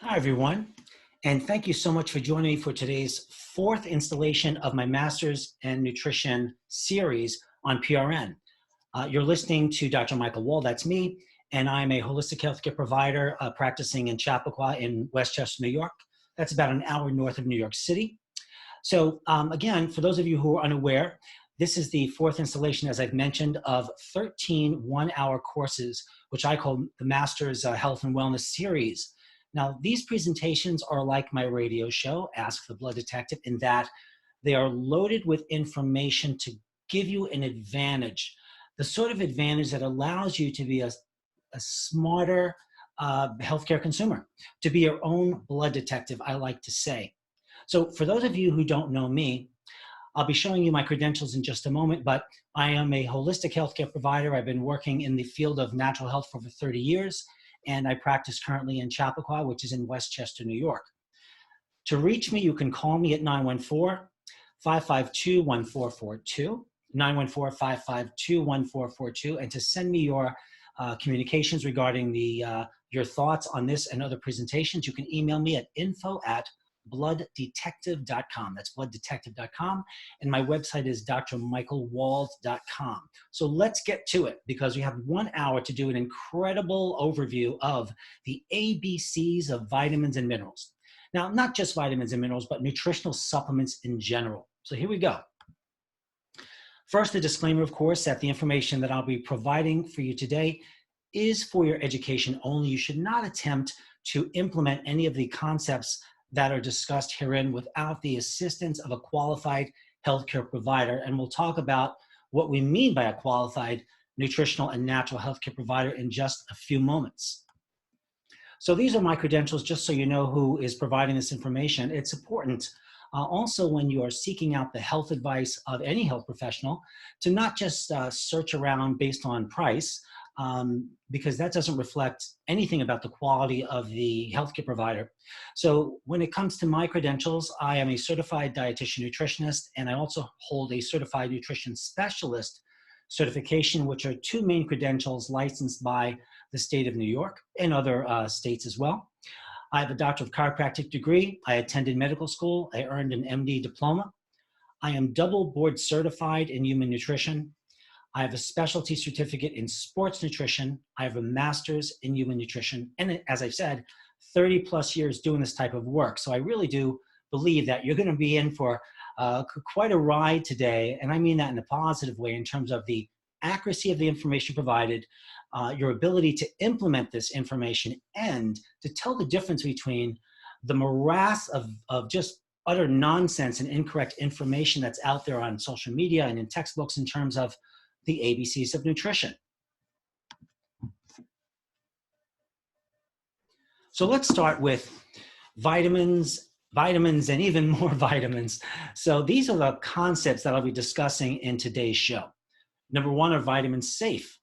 Hi, everyone, and thank you so much for joining me for today's fourth installation of my Masters in Nutrition series on PRN. You're listening to Dr. Michael Wald, that's me, and I'm a holistic healthcare provider practicing in Chappaqua in Westchester, New York. That's about an hour north of New York City. So again, for those of you who are unaware, this is the fourth installation, as I've mentioned, of 13 one-hour courses, which I call the Masters Health and Wellness series. Now, these presentations are like my radio show, Ask the Blood Detective, in that they are loaded with information to give you an advantage, the sort of advantage that allows you to be a smarter healthcare consumer, to be your own blood detective, I like to say. So for those of you who don't know me, I'll be showing you my credentials in just a moment, but I am a holistic healthcare provider. I've been working in the field of natural health for over 30 years, and I practice currently in Chappaqua, which is in Westchester, New York. To reach me, you can call me at 914-552-1442, 914-552-1442, and to send me your communications regarding your thoughts on this and other presentations, you can email me at info@blooddetective.com. That's blooddetective.com. And my website is drmichaelwald.com. So let's get to it, because we have 1 hour to do an incredible overview of the ABCs of vitamins and minerals. Now, not just vitamins and minerals, but nutritional supplements in general. So here we go. First, a disclaimer, of course, that the information that I'll be providing for you today is for your education only. You should not attempt to implement any of the concepts that are discussed herein without the assistance of a qualified healthcare provider. And we'll talk about what we mean by a qualified nutritional and natural healthcare provider in just a few moments. So these are my credentials, just so you know who is providing this information. It's important also, when you are seeking out the health advice of any health professional, to not just search around based on price, because that doesn't reflect anything about the quality of the healthcare provider. So when it comes to my credentials, I am a certified dietitian nutritionist, and I also hold a certified nutrition specialist certification, which are two main credentials licensed by the state of New York and other states as well. I have a Doctor of Chiropractic degree. I attended medical school. I earned an MD diploma. I am double board certified in human nutrition. I have a specialty certificate in sports nutrition. I have a master's in human nutrition. And as I've said, 30 plus years doing this type of work. So I really do believe that you're going to be in for quite a ride today. And I mean that in a positive way, in terms of the accuracy of the information provided, your ability to implement this information, and to tell the difference between the morass of just utter nonsense and incorrect information that's out there on social media and in textbooks in terms of the ABCs of nutrition. So let's start with vitamins, and even more vitamins. So these are the concepts that I'll be discussing in today's show. Number one, are vitamins safe?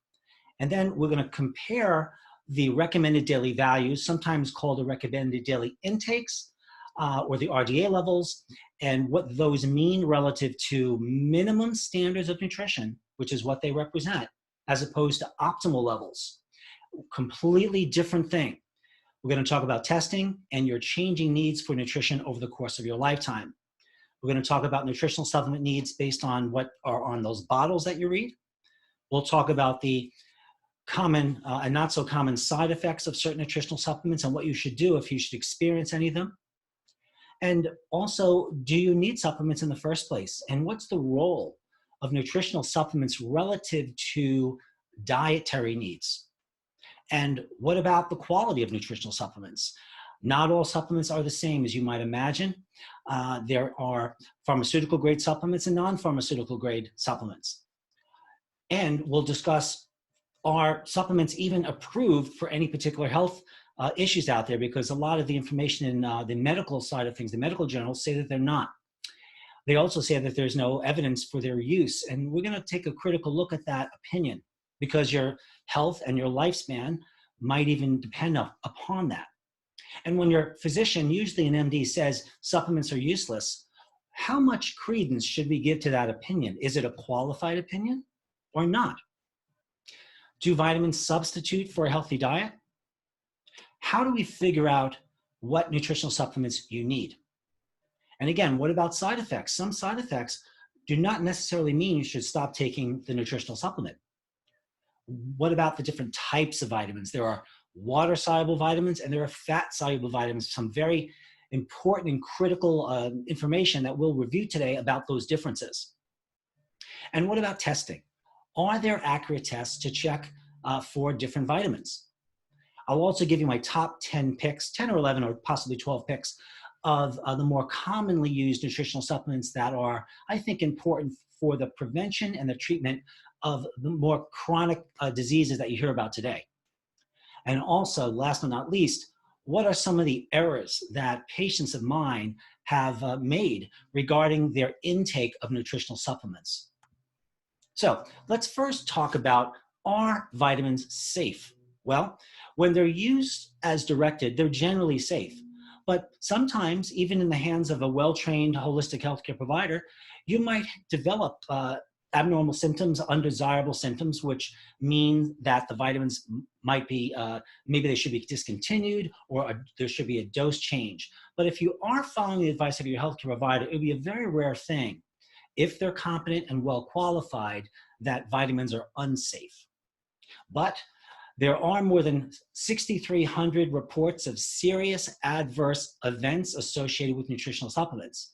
And then we're going to compare the recommended daily values, sometimes called the recommended daily intakes, or the RDA levels, and what those mean relative to minimum standards of nutrition, which is what they represent, as opposed to optimal levels. Completely different thing. We're going to talk about testing and your changing needs for nutrition over the course of your lifetime. We're going to talk about nutritional supplement needs based on what are on those bottles that you read. We'll talk about the common and not so common side effects of certain nutritional supplements and what you should do if you should experience any of them. And also, do you need supplements in the first place? And what's the role of nutritional supplements relative to dietary needs? And what about the quality of nutritional supplements? Not all supplements are the same, as you might imagine. There are pharmaceutical grade supplements and non-pharmaceutical grade supplements. And we'll discuss, are supplements even approved for any particular health issues out there? Because a lot of the information in the medical side of things, the medical journals, say that they're not. They also say that there's no evidence for their use. And we're going to take a critical look at that opinion, because your health and your lifespan might even depend upon that. And when your physician, usually an MD, says supplements are useless, how much credence should we give to that opinion? Is it a qualified opinion or not? Do vitamins substitute for a healthy diet? How do we figure out what nutritional supplements you need. And again, what about side effects? Some side effects do not necessarily mean you should stop taking the nutritional supplement. What about the different types of vitamins? There are water-soluble vitamins and there are fat-soluble vitamins, some very important and critical information that we'll review today about those differences. And what about testing? Are there accurate tests to check for different vitamins? I'll also give you my top 10 picks, 10 or 11 or possibly 12 picks of the more commonly used nutritional supplements that are, I think, important for the prevention and the treatment of the more chronic diseases that you hear about today. And also, last but not least, what are some of the errors that patients of mine have made regarding their intake of nutritional supplements? So let's first talk about, are vitamins safe? Well, when they're used as directed, they're generally safe. But sometimes, even in the hands of a well-trained holistic healthcare provider, you might develop abnormal symptoms, undesirable symptoms, which mean that the vitamins might be, maybe they should be discontinued or there should be a dose change. But if you are following the advice of your healthcare provider, it would be a very rare thing, if they're competent and well qualified, that vitamins are unsafe. But there are more than 6,300 reports of serious adverse events associated with nutritional supplements.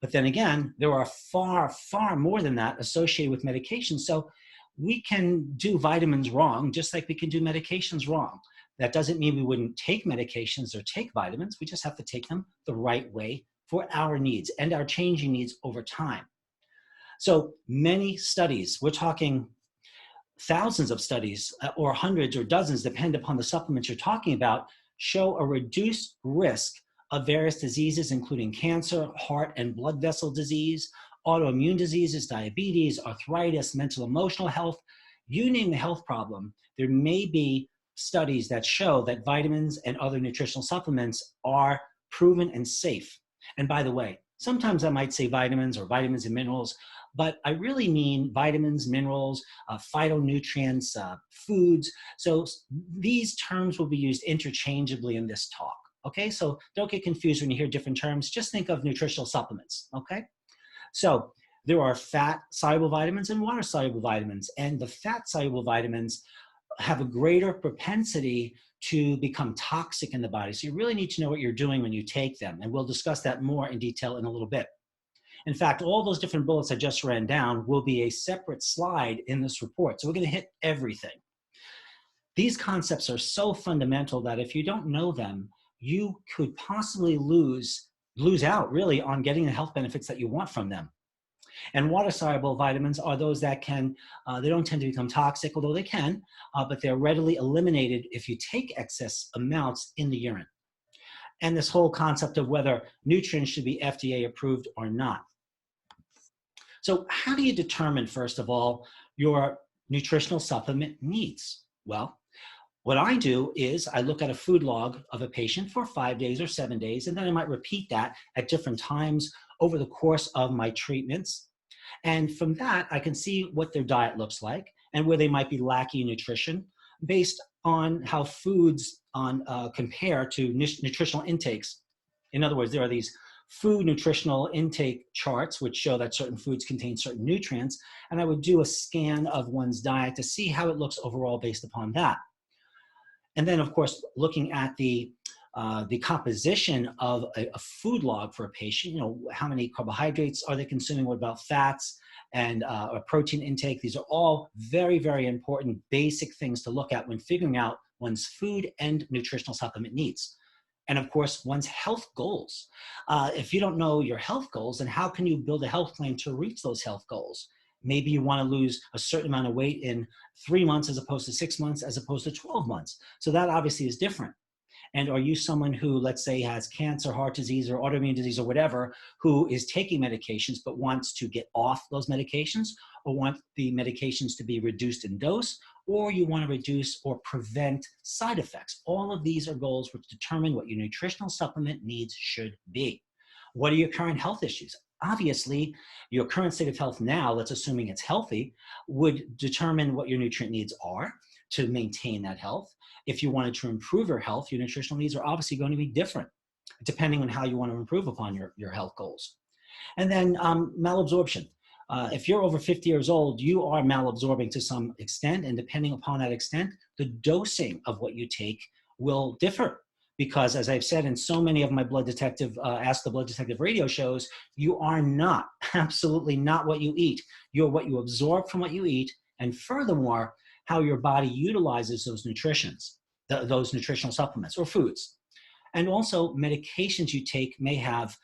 But then again, there are far, far more than that associated with medications. So we can do vitamins wrong, just like we can do medications wrong. That doesn't mean we wouldn't take medications or take vitamins. We just have to take them the right way for our needs and our changing needs over time. So many studies, we're talking thousands of studies or hundreds or dozens, depend upon the supplements you're talking about, show a reduced risk of various diseases, including cancer, heart and blood vessel disease, autoimmune diseases, diabetes, arthritis, mental emotional health. You name the health problem, there may be studies that show that vitamins and other nutritional supplements are proven and safe. And by the way, sometimes I might say vitamins or vitamins and minerals, but I really mean vitamins, minerals, phytonutrients, foods. So these terms will be used interchangeably in this talk, okay? So don't get confused when you hear different terms. Just think of nutritional supplements, okay? So there are fat-soluble vitamins and water-soluble vitamins, and the fat-soluble vitamins have a greater propensity to become toxic in the body. So you really need to know what you're doing when you take them, and we'll discuss that more in detail in a little bit. In fact, all those different bullets I just ran down will be a separate slide in this report. So we're going to hit everything. These concepts are so fundamental that if you don't know them, you could possibly lose out really on getting the health benefits that you want from them. And water-soluble vitamins are those that can, they don't tend to become toxic, although they can, but they're readily eliminated if you take excess amounts in the urine. And this whole concept of whether nutrients should be FDA approved or not. So how do you determine, first of all, your nutritional supplement needs? Well, what I do is I look at a food log of a patient for 5 days or 7 days, and then I might repeat that at different times over the course of my treatments. And from that, I can see what their diet looks like and where they might be lacking nutrition based on how foods compare to nutritional intakes. In other words, there are these food nutritional intake charts which show that certain foods contain certain nutrients, and I would do a scan of one's diet to see how it looks overall based upon that. And then, of course, looking at the composition of a food log for a patient, you know, how many carbohydrates are they consuming, what about fats, and a protein intake. These are all very, very important basic things to look at when figuring out one's food and nutritional supplement needs. And of course, one's health goals. If you don't know your health goals, then how can you build a health plan to reach those health goals? Maybe you want to lose a certain amount of weight in 3 months as opposed to 6 months, as opposed to 12 months. So that obviously is different. And are you someone who, let's say, has cancer, heart disease, or autoimmune disease or whatever, who is taking medications but wants to get off those medications, or want the medications to be reduced in dose, or you want to reduce or prevent side effects? All of these are goals which determine what your nutritional supplement needs should be. What are your current health issues? Obviously, your current state of health now, let's assuming it's healthy, would determine what your nutrient needs are. to maintain that health. If you wanted to improve your health, your nutritional needs are obviously going to be different depending on how you want to improve upon your health goals. And then malabsorption. If you're over 50 years old, you are malabsorbing to some extent, and depending upon that extent, the dosing of what you take will differ. Because as I've said in so many of my Blood Detective, Ask the Blood Detective radio shows, you are not, absolutely not what you eat. You're what you absorb from what you eat, and furthermore, how your body utilizes those those nutritional supplements or foods. And also, medications you take may have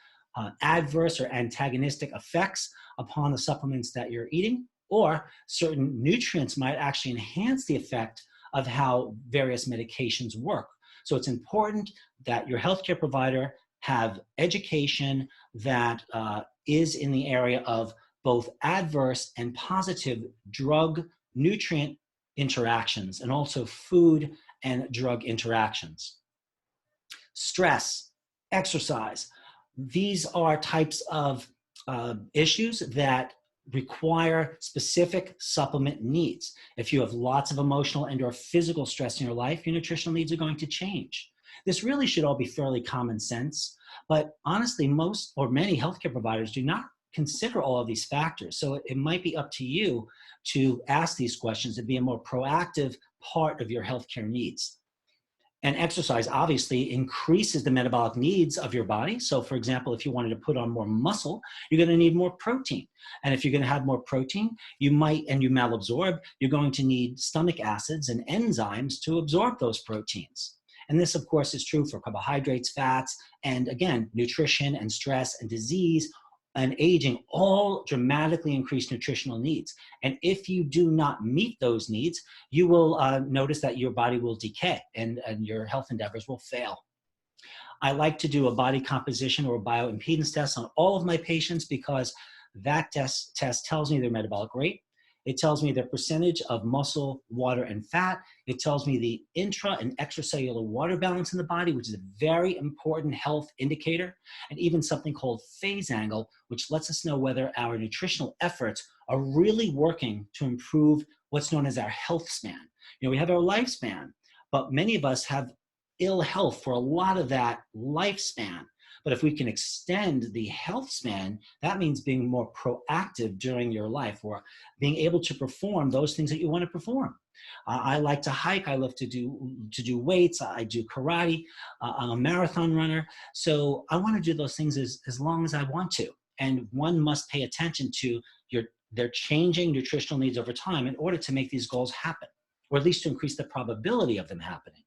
adverse or antagonistic effects upon the supplements that you're eating, or certain nutrients might actually enhance the effect of how various medications work. So it's important that your healthcare provider have education that is in the area of both adverse and positive drug nutrient interactions, and also food and drug interactions. Stress, exercise, these are types of issues that require specific supplement needs. If you have lots of emotional and or physical stress in your life, your nutritional needs are going to change. This really should all be fairly common sense, but honestly, most or many healthcare providers do not consider all of these factors. So it might be up to you to ask these questions and be a more proactive part of your healthcare needs. And exercise obviously increases the metabolic needs of your body. So for example, if you wanted to put on more muscle, you're going to need more protein. And if you're going to have more protein, you malabsorb, you're going to need stomach acids and enzymes to absorb those proteins. And this, of course, is true for carbohydrates, fats, and again, nutrition and stress and disease and aging all dramatically increase nutritional needs. And if you do not meet those needs, you will notice that your body will decay and your health endeavors will fail. I like to do a body composition or a bioimpedance test on all of my patients because that test tells me their metabolic rate. It tells me the percentage of muscle, water, and fat. It tells me the intra and extracellular water balance in the body, which is a very important health indicator, and even something called phase angle, which lets us know whether our nutritional efforts are really working to improve what's known as our health span. You know, we have our lifespan, but many of us have ill health for a lot of that lifespan. But if we can extend the health span, that means being more proactive during your life or being able to perform those things that you want to perform. I like to hike. I love to do weights. I do karate. I'm a marathon runner. So I want to do those things as long as I want to. And one must pay attention to their changing nutritional needs over time in order to make these goals happen, or at least to increase the probability of them happening.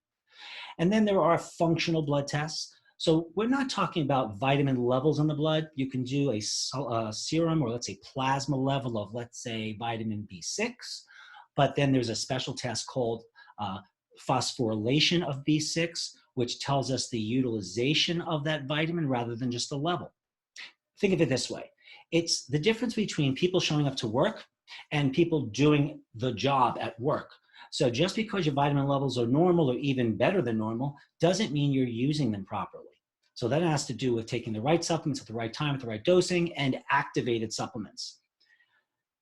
And then there are functional blood tests. So we're not talking about vitamin levels in the blood. You can do a serum or let's say plasma level of, let's say, vitamin B6. But then there's a special test called phosphorylation of B6, which tells us the utilization of that vitamin rather than just the level. Think of it this way. It's the difference between people showing up to work and people doing the job at work. So just because your vitamin levels are normal or even better than normal doesn't mean you're using them properly. So that has to do with taking the right supplements at the right time, at the right dosing, and activated supplements.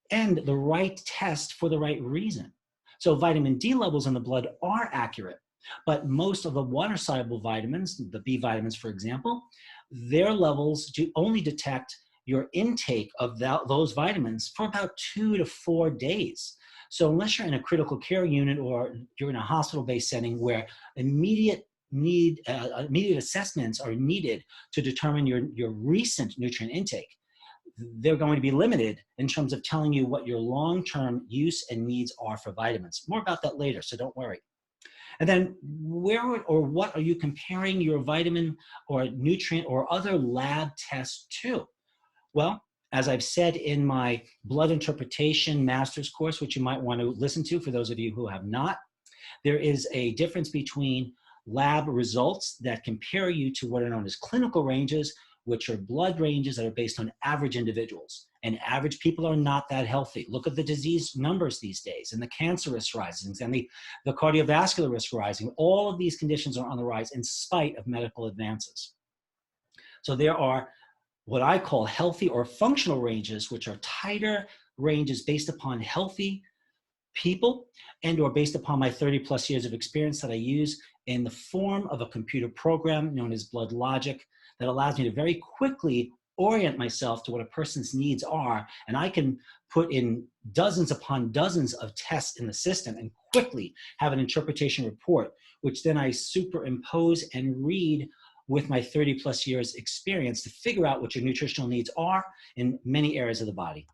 And the right test for the right reason. So vitamin D levels in the blood are accurate, but most of the water-soluble vitamins, the B vitamins, for example, their levels do only detect your intake of those vitamins for about 2 to 4 days. So unless you're in a critical care unit or you're in a hospital-based setting where immediate assessments are needed to determine your recent nutrient intake, they're going to be limited in terms of telling you what your long-term use and needs are for vitamins. More about that later, so don't worry. And then where or what are you comparing your vitamin or nutrient or other lab tests to? Well, as I've said in my blood interpretation master's course, which you might want to listen to for those of you who have not, there is a difference between lab results that compare you to what are known as clinical ranges, which are blood ranges that are based on average individuals. And average people are not that healthy. Look at the disease numbers these days, and the cancer risk rising, and the cardiovascular risk rising. All of these conditions are on the rise in spite of medical advances. So there are what I call healthy or functional ranges, which are tighter ranges based upon healthy people and or based upon my 30 plus years of experience that I use in the form of a computer program known as Blood Logic that allows me to very quickly orient myself to what a person's needs are. And I can put in dozens upon dozens of tests in the system and quickly have an interpretation report, which then I superimpose and read with my 30 plus years experience to figure out what your nutritional needs are in many areas of the body.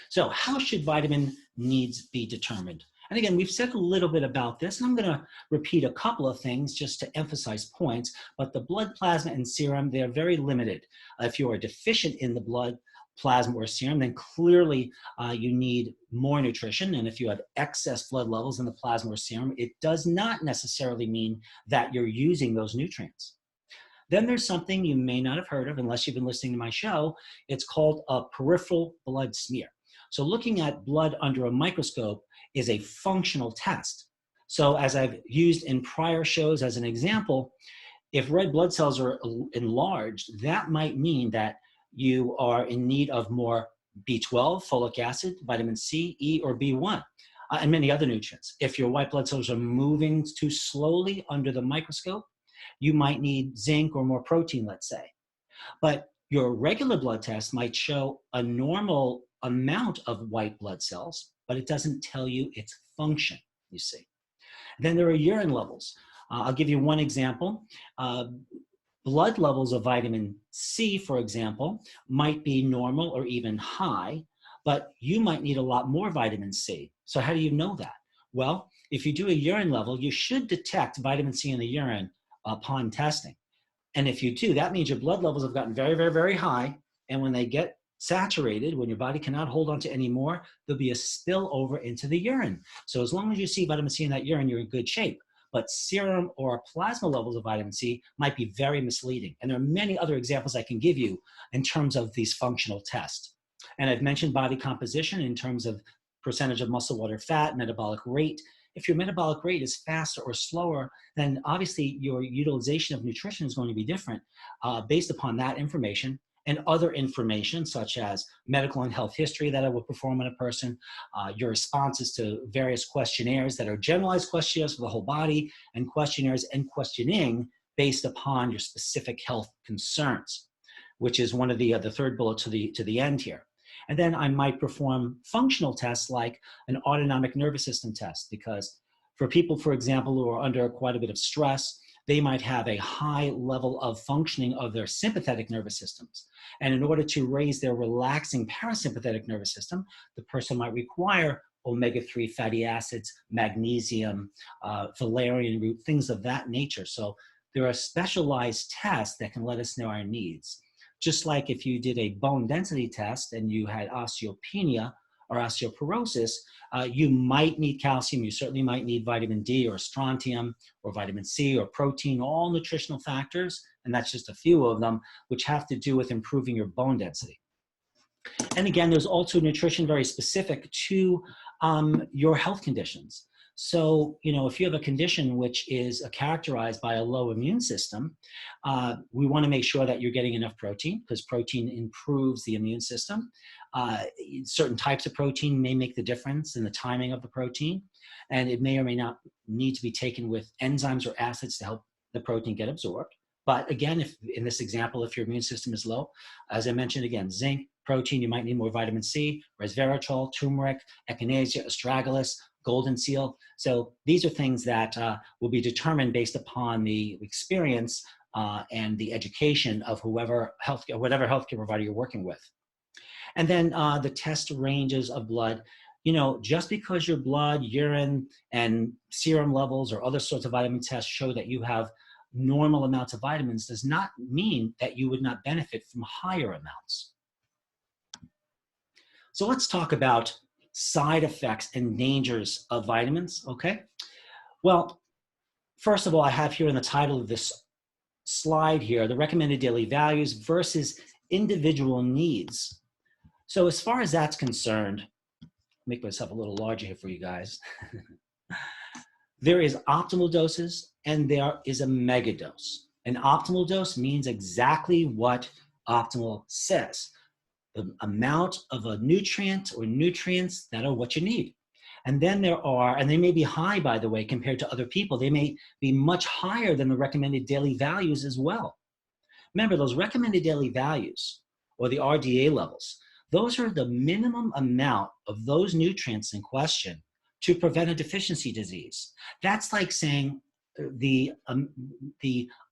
So how should vitamin needs be determined? And again, we've said a little bit about this, and I'm going to repeat a couple of things just to emphasize points, but the blood plasma and serum, they're very limited. If you are deficient in the blood plasma or serum, then clearly you need more nutrition. And if you have excess blood levels in the plasma or serum, it does not necessarily mean that you're using those nutrients. Then there's something you may not have heard of unless you've been listening to my show. It's called a peripheral blood smear. So looking at blood under a microscope is a functional test. So as I've used in prior shows as an example, if red blood cells are enlarged, that might mean that you are in need of more B12, folic acid, vitamin C, E, or B1, and many other nutrients. If your white blood cells are moving too slowly under the microscope, you might need zinc or more protein, let's say. But your regular blood test might show a normal amount of white blood cells, but it doesn't tell you its function, you see. Then there are urine levels. I'll give you one example. Blood levels of vitamin C, for example, might be normal or even high, but you might need a lot more vitamin C. So how do you know that? Well, if you do a urine level, you should detect vitamin C in the urine upon testing. And if you do, that means your blood levels have gotten very, very, very high. And when they get saturated, when your body cannot hold on to any more, there'll be a spill over into the urine. So as long as you see vitamin C in that urine, you're in good shape. But serum or plasma levels of vitamin C might be very misleading. And there are many other examples I can give you in terms of these functional tests. And I've mentioned body composition in terms of percentage of muscle, water, fat, metabolic rate. If your metabolic rate is faster or slower, then obviously your utilization of nutrition is going to be different based upon that information and other information such as medical and health history that I will perform on a person, your responses to various questionnaires that are generalized questionnaires for the whole body, and questionnaires and questioning based upon your specific health concerns, which is one of the third bullet to the end here. And then I might perform functional tests like an autonomic nervous system test, because for people, for example, who are under quite a bit of stress, they might have a high level of functioning of their sympathetic nervous systems. And in order to raise their relaxing parasympathetic nervous system, the person might require omega-3 fatty acids, magnesium, valerian root, things of that nature. So there are specialized tests that can let us know our needs. Just like if you did a bone density test and you had osteopenia or osteoporosis, you might need calcium, you certainly might need vitamin D or strontium or vitamin C or protein, all nutritional factors, and that's just a few of them, which have to do with improving your bone density. And again, there's also nutrition very specific to your health conditions. So, if you have a condition which is characterized by a low immune system, we want to make sure that you're getting enough protein, because protein improves the immune system. Certain types of protein may make the difference in the timing of the protein, and it may or may not need to be taken with enzymes or acids to help the protein get absorbed. But again, if in this example, if your immune system is low, as I mentioned again, zinc, protein, you might need more vitamin C, resveratrol, turmeric, echinacea, astragalus, golden seal. So these are things that will be determined based upon the experience and the education of whatever healthcare provider you're working with. And then the test ranges of blood. Just because your blood, urine, and serum levels or other sorts of vitamin tests show that you have normal amounts of vitamins does not mean that you would not benefit from higher amounts. So let's talk about side effects and dangers of vitamins, okay? Well, first of all, I have here in the title of this slide here, the recommended daily values versus individual needs. So as far as that's concerned, make myself a little larger here for you guys. There is optimal doses and there is a megadose. An optimal dose means exactly what optimal says. The amount of a nutrient or nutrients that are what you need. And then there are, and they may be high, by the way, compared to other people. They may be much higher than the recommended daily values as well. Remember, those recommended daily values, or the RDA levels, those are the minimum amount of those nutrients in question to prevent a deficiency disease. That's like saying the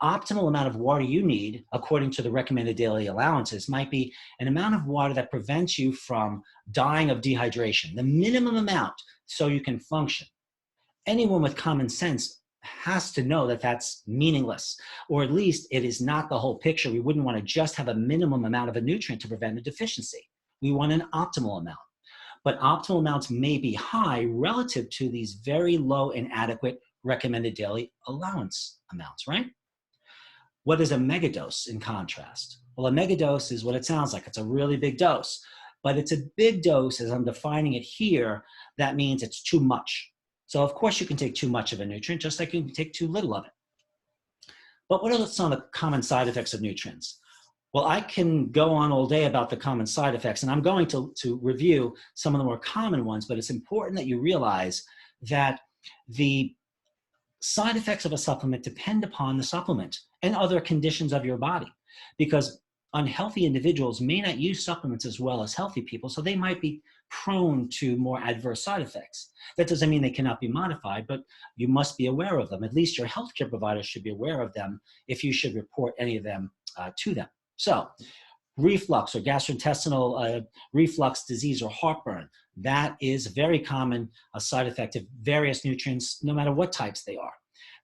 optimal amount of water you need, according to the recommended daily allowances, might be an amount of water that prevents you from dying of dehydration, the minimum amount so you can function. Anyone with common sense has to know that that's meaningless, or at least it is not the whole picture. We wouldn't want to just have a minimum amount of a nutrient to prevent a deficiency. We want an optimal amount. But optimal amounts may be high relative to these very low and adequate recommended daily allowance amounts, right? What is a megadose in contrast? Well, a megadose is what it sounds like. It's a really big dose, but it's a big dose as I'm defining it here. That means it's too much. So of course you can take too much of a nutrient, just like you can take too little of it. But what are some of the common side effects of nutrients? Well, I can go on all day about the common side effects, and I'm going to review some of the more common ones, but it's important that you realize that the side effects of a supplement depend upon the supplement and other conditions of your body, because unhealthy individuals may not use supplements as well as healthy people, so they might be prone to more adverse side effects. That doesn't mean they cannot be modified, but you must be aware of them. At least your healthcare provider should be aware of them if you should report any of them to them. So reflux or gastrointestinal reflux disease or heartburn, that is a very common side effect of various nutrients, no matter what types they are.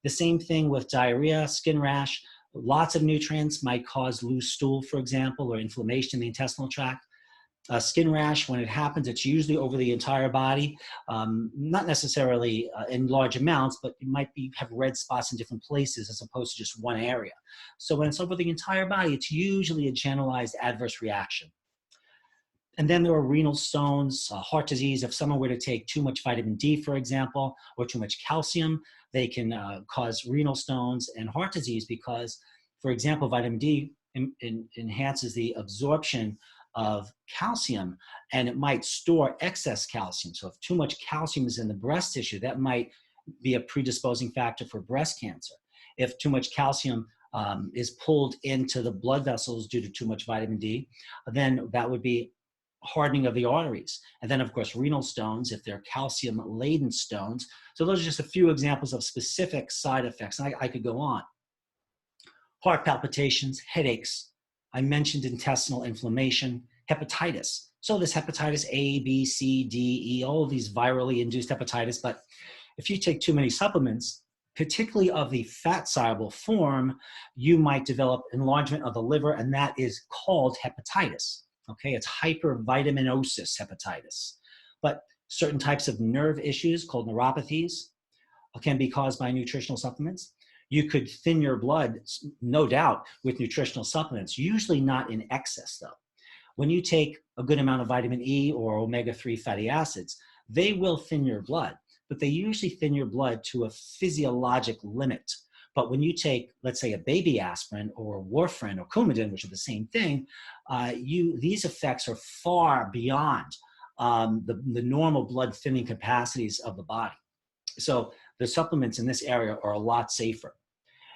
The same thing with diarrhea, skin rash. Lots of nutrients might cause loose stool, for example, or inflammation in the intestinal tract. Skin rash, when it happens, it's usually over the entire body, not necessarily in large amounts, but you might have red spots in different places as opposed to just one area. So when it's over the entire body, it's usually a generalized adverse reaction. And then there are renal stones, heart disease. If someone were to take too much vitamin D, for example, or too much calcium, they can cause renal stones and heart disease because, for example, vitamin D enhances the absorption of calcium, and it might store excess calcium. So if too much calcium is in the breast tissue, that might be a predisposing factor for breast cancer. If too much calcium is pulled into the blood vessels due to too much vitamin D, then that would be hardening of the arteries. And then, of course, renal stones, if they're calcium-laden stones. So those are just a few examples of specific side effects. And I could go on. Heart palpitations, headaches. I mentioned intestinal inflammation, hepatitis. So there's hepatitis A, B, C, D, E, all of these virally induced hepatitis. But if you take too many supplements, particularly of the fat-soluble form, you might develop enlargement of the liver, and that is called hepatitis. Okay, it's hypervitaminosis hepatitis. But certain types of nerve issues called neuropathies can be caused by nutritional supplements. You could thin your blood, no doubt, with nutritional supplements, usually not in excess though. When you take a good amount of vitamin E or omega-3 fatty acids, they will thin your blood, but they usually thin your blood to a physiologic limit. But when you take, let's say, a baby aspirin or warfarin or Coumadin, which are the same thing, these effects are far beyond the normal blood thinning capacities of the body. So the supplements in this area are a lot safer.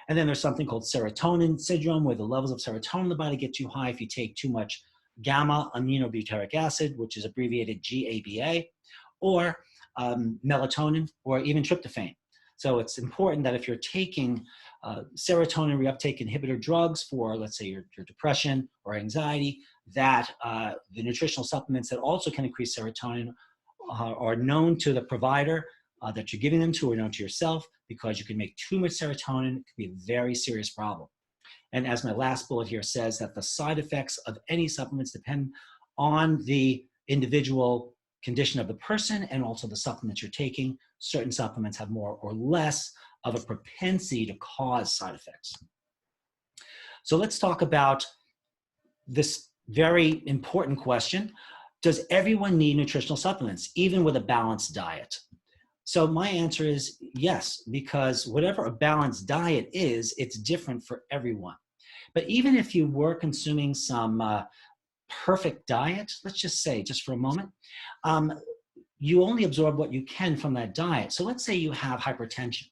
And then there's something called serotonin syndrome, where the levels of serotonin in the body get too high if you take too much gamma aminobutyric acid, which is abbreviated GABA, or melatonin, or even tryptophan. So it's important that if you're taking serotonin reuptake inhibitor drugs for, let's say, your depression or anxiety, that the nutritional supplements that also can increase serotonin are known to the provider that you're giving them to, or known to yourself, because you can make too much serotonin. It can be a very serious problem. And as my last bullet here says, that the side effects of any supplements depend on the individual condition of the person and also the supplements you're taking. Certain supplements have more or less of a propensity to cause side effects. So let's talk about this very important question. Does everyone need nutritional supplements, even with a balanced diet? So my answer is yes, because whatever a balanced diet is, it's different for everyone. But even if you were consuming some perfect diet, let's just say, just for a moment, you only absorb what you can from that diet. So let's say you have hypertension.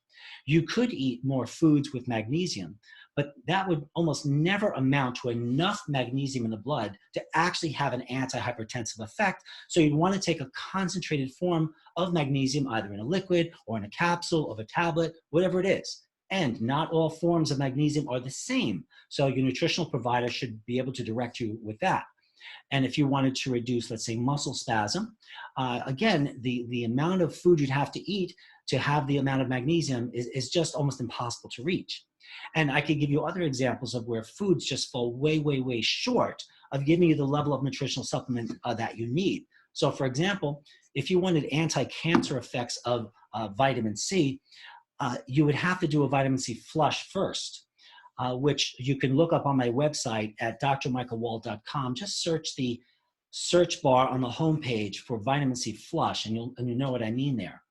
You could eat more foods with magnesium, but that would almost never amount to enough magnesium in the blood to actually have an antihypertensive effect. So you'd want to take a concentrated form of magnesium, either in a liquid or in a capsule or a tablet, whatever it is. And not all forms of magnesium are the same. So your nutritional provider should be able to direct you with that. And if you wanted to reduce, let's say, muscle spasm, again, the amount of food you'd have to eat to have the amount of magnesium is just almost impossible to reach. And I could give you other examples of where foods just fall way, way, way short of giving you the level of nutritional supplement that you need. So for example, if you wanted anti-cancer effects of vitamin C, you would have to do a vitamin C flush first, which you can look up on my website at drmichaelwald.com. Just search the search bar on the homepage for vitamin C flush, and you know what I mean there.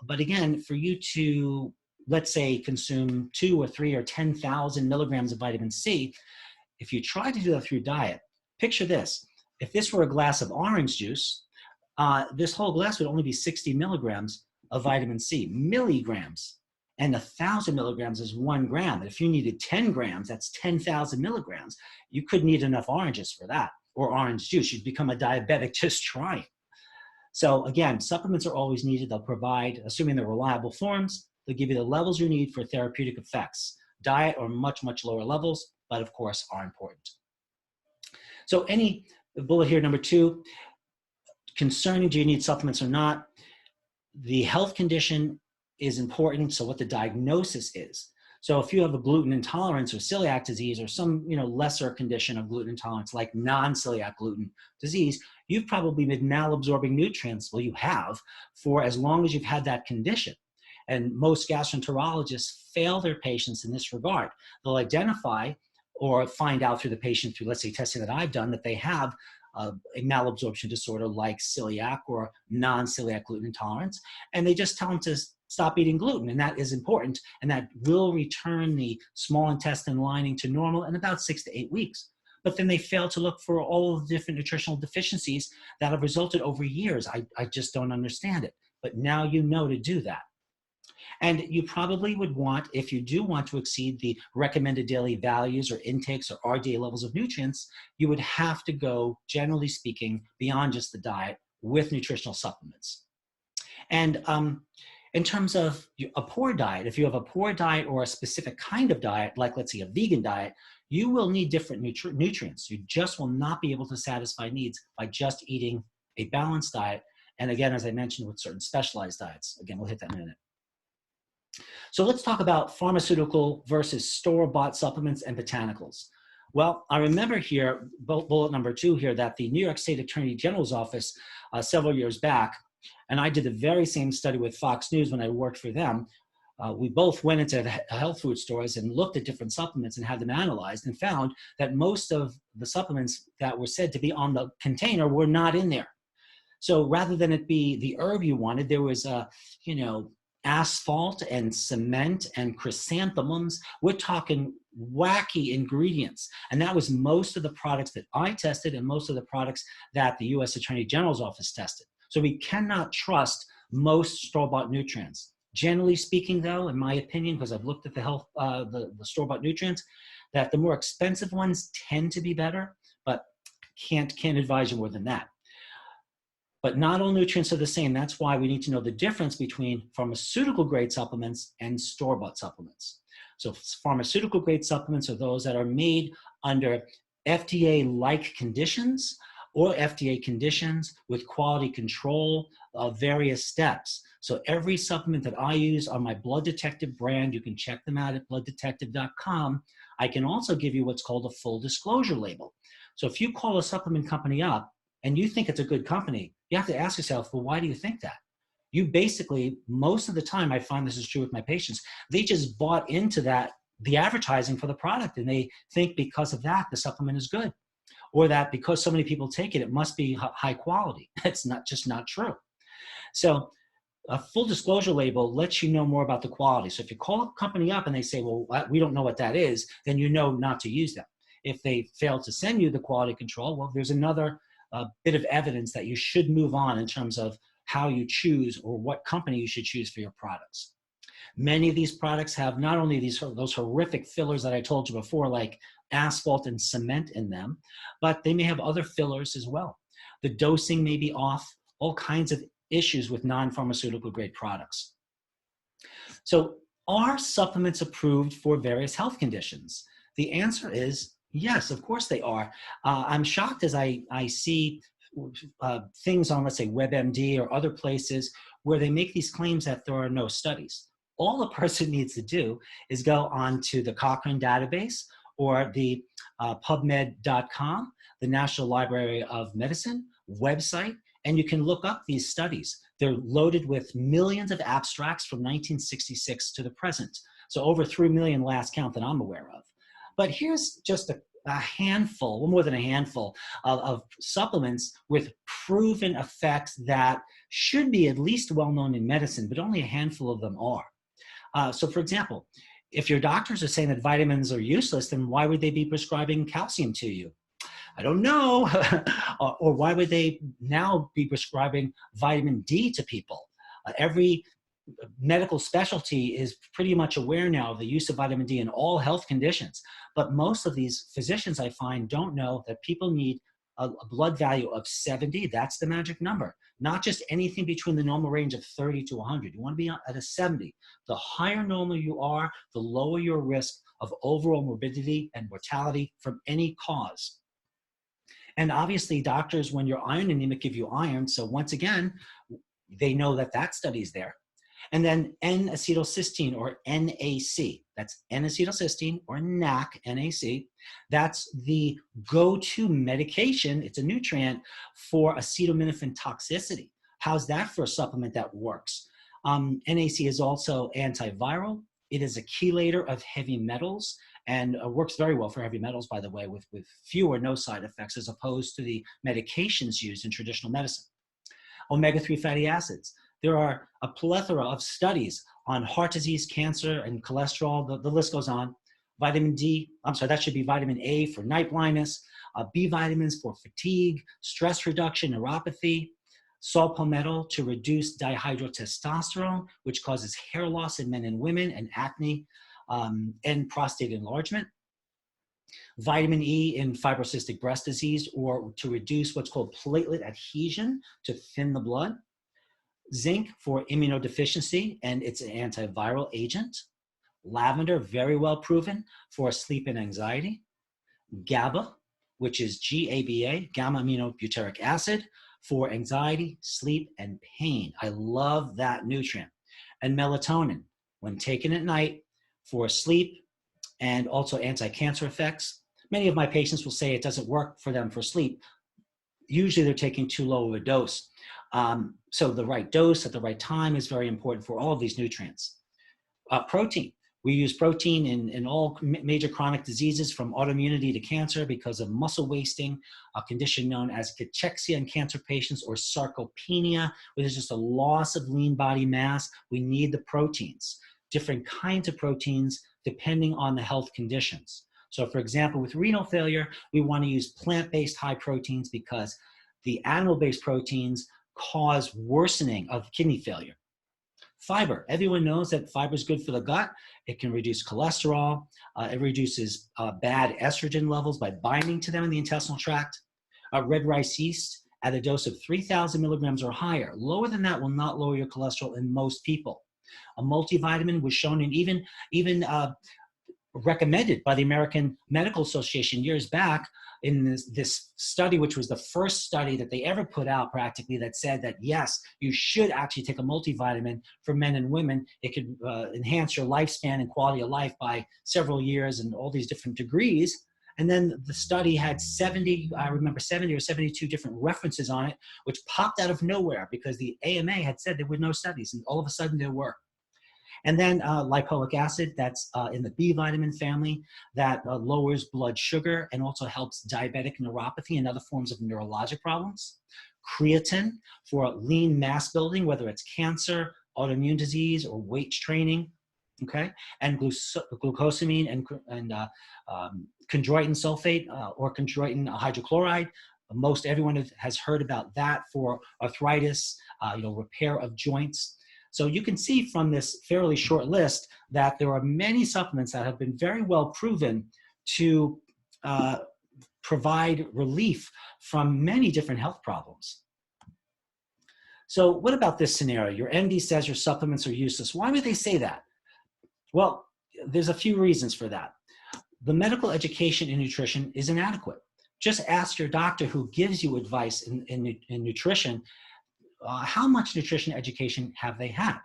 But again, for you to, let's say, consume 2 or 3 or 10,000 milligrams of vitamin C, if you try to do that through diet, picture this. If this were a glass of orange juice, this whole glass would only be 60 milligrams of vitamin C, milligrams. And 1,000 milligrams is 1 gram. And if you needed 10 grams, that's 10,000 milligrams. You couldn't eat enough oranges for that, or orange juice. You'd become a diabetic just trying. So again, supplements are always needed. They'll provide, assuming they're reliable forms, they'll give you the levels you need for therapeutic effects. Diet or much, much lower levels, but of course are important. So any bullet here, number 2, concerning do you need supplements or not? The health condition is important, so what the diagnosis is. So if you have a gluten intolerance or celiac disease or some lesser condition of gluten intolerance like non-celiac gluten disease, you've probably been malabsorbing nutrients, well you have, for as long as you've had that condition. And most gastroenterologists fail their patients in this regard. They'll identify or find out through the patient through, let's say, testing that I've done, that they have a malabsorption disorder like celiac or non-celiac gluten intolerance, and they just tell them to stop eating gluten, and that is important, and that will return the small intestine lining to normal in about 6 to 8 weeks. But then they fail to look for all of the different nutritional deficiencies that have resulted over years. I just don't understand it. But now you know to do that. And you probably would want, if you do want to exceed the recommended daily values or intakes or RDA levels of nutrients, you would have to go, generally speaking, beyond just the diet with nutritional supplements. And in terms of a poor diet, if you have a poor diet or a specific kind of diet, like let's say a vegan diet, you will need different nutrients. You just will not be able to satisfy needs by just eating a balanced diet. And again, as I mentioned, with certain specialized diets. Again, we'll hit that in a minute. So let's talk about pharmaceutical versus store-bought supplements and botanicals. Well, I remember here, bullet number 2 here, that the New York State Attorney General's office several years back, and I did the very same study with Fox News when I worked for them. We both went into the health food stores and looked at different supplements and had them analyzed, and found that most of the supplements that were said to be on the container were not in there. So rather than it be the herb you wanted, there was asphalt and cement and chrysanthemums. We're talking wacky ingredients. And that was most of the products that I tested and most of the products that the U.S. Attorney General's office tested. So we cannot trust most store-bought nutrients. Generally speaking, though, in my opinion, because I've looked at the store-bought nutrients, that the more expensive ones tend to be better, but can't advise you more than that. But not all nutrients are the same. That's why we need to know the difference between pharmaceutical grade supplements and store-bought supplements. So pharmaceutical grade supplements are those that are made under FDA-like conditions or FDA conditions with quality control of various steps. So every supplement that I use on my Blood Detective brand, you can check them out at blooddetective.com. I can also give you what's called a full disclosure label. So if you call a supplement company up and you think it's a good company, you have to ask yourself, well, why do you think that? You basically, most of the time, I find this is true with my patients, they just bought into the advertising for the product, and they think because of that, the supplement is good. Or that because so many people take it, it must be high quality. It's just not true. So a full disclosure label lets you know more about the quality. So if you call a company up and they say, well, we don't know what that is, then you know not to use them. If they fail to send you the quality control, well, there's another bit of evidence that you should move on in terms of how you choose or what company you should choose for your products. Many of these products have not only those horrific fillers that I told you before, like asphalt and cement in them, but they may have other fillers as well. The dosing may be off, all kinds of issues with non-pharmaceutical grade products. So are supplements approved for various health conditions? The answer is yes, of course they are. I'm shocked as I see things on, let's say, WebMD or other places where they make these claims that there are no studies. All a person needs to do is go onto the Cochrane database or the PubMed.com, the National Library of Medicine website, and you can look up these studies. They're loaded with millions of abstracts from 1966 to the present. So over 3 million last count that I'm aware of. But here's just a handful, well, more than a handful of supplements with proven effects that should be at least well known in medicine, but only a handful of them are. So for example, if your doctors are saying that vitamins are useless, then why would they be prescribing calcium to you? I don't know. Or why would they now be prescribing vitamin D to people? Every medical specialty is pretty much aware now of the use of vitamin D in all health conditions. But most of these physicians, I find, don't know that people need a blood value of 70. That's the magic number. Not just anything between the normal range of 30 to 100. You want to be at a 70. The higher normal you are, the lower your risk of overall morbidity and mortality from any cause. And obviously, doctors, when you're iron anemic, give you iron. So once again, they know that that study is there. And then N-acetylcysteine, or NAC. That's N-acetylcysteine, or NAC, NAC. That's the go-to medication. It's a nutrient for acetaminophen toxicity. How's that for a supplement that works? NAC is also antiviral. It is a chelator of heavy metals and works very well for heavy metals, by the way, with few or no side effects as opposed to the medications used in traditional medicine. Omega-3 fatty acids. There are a plethora of studies on heart disease, cancer, and cholesterol. The list goes on. Vitamin D, I'm sorry, that should be vitamin A for night blindness, B vitamins for fatigue, stress reduction, neuropathy, saw palmetto to reduce dihydrotestosterone, which causes hair loss in men and women, and acne, and prostate enlargement. Vitamin E in fibrocystic breast disease, or to reduce what's called platelet adhesion, to thin the blood. Zinc for immunodeficiency, and it's an antiviral agent. Lavender, very well proven for sleep and anxiety. GABA, which is GABA, gamma aminobutyric acid, for anxiety, sleep, and pain. I love that nutrient. And melatonin, when taken at night, for sleep and also anti-cancer effects. Many of my patients will say it doesn't work for them for sleep. Usually they're taking too low of a dose. So the right dose at the right time is very important for all of these nutrients. Protein. We use protein in all major chronic diseases, from autoimmunity to cancer, because of muscle wasting, a condition known as cachexia in cancer patients, or sarcopenia, where there's just a loss of lean body mass. We need the proteins, different kinds of proteins, depending on the health conditions. So for example, with renal failure, we want to use plant-based high proteins because the animal-based proteins cause worsening of kidney failure. Fiber. Everyone knows that fiber is good for the gut. It can reduce cholesterol. It reduces bad estrogen levels by binding to them in the intestinal tract. Red rice yeast at a dose of 3,000 milligrams or higher. Lower than that will not lower your cholesterol in most people. A multivitamin was shown in even recommended by the American Medical Association years back in this study, which was the first study that they ever put out practically, that said that yes, you should actually take a multivitamin for men and women. It could enhance your lifespan and quality of life by several years and all these different degrees. And then the study had 70 or 72 different references on it, which popped out of nowhere because the AMA had said there were no studies, and all of a sudden there were. And then lipoic acid, that's in the B vitamin family, that lowers blood sugar and also helps diabetic neuropathy and other forms of neurologic problems. Creatine for lean mass building, whether it's cancer, autoimmune disease, or weight training. Okay, and glucosamine and chondroitin sulfate or chondroitin hydrochloride Most everyone has heard about that for arthritis, repair of joints. So you can see from this fairly short list that there are many supplements that have been very well proven to provide relief from many different health problems. So what about this scenario? Your MD says your supplements are useless. Why would they say that? Well, there's a few reasons for that. The medical education in nutrition is inadequate. Just ask your doctor who gives you advice in nutrition, how much nutrition education have they had?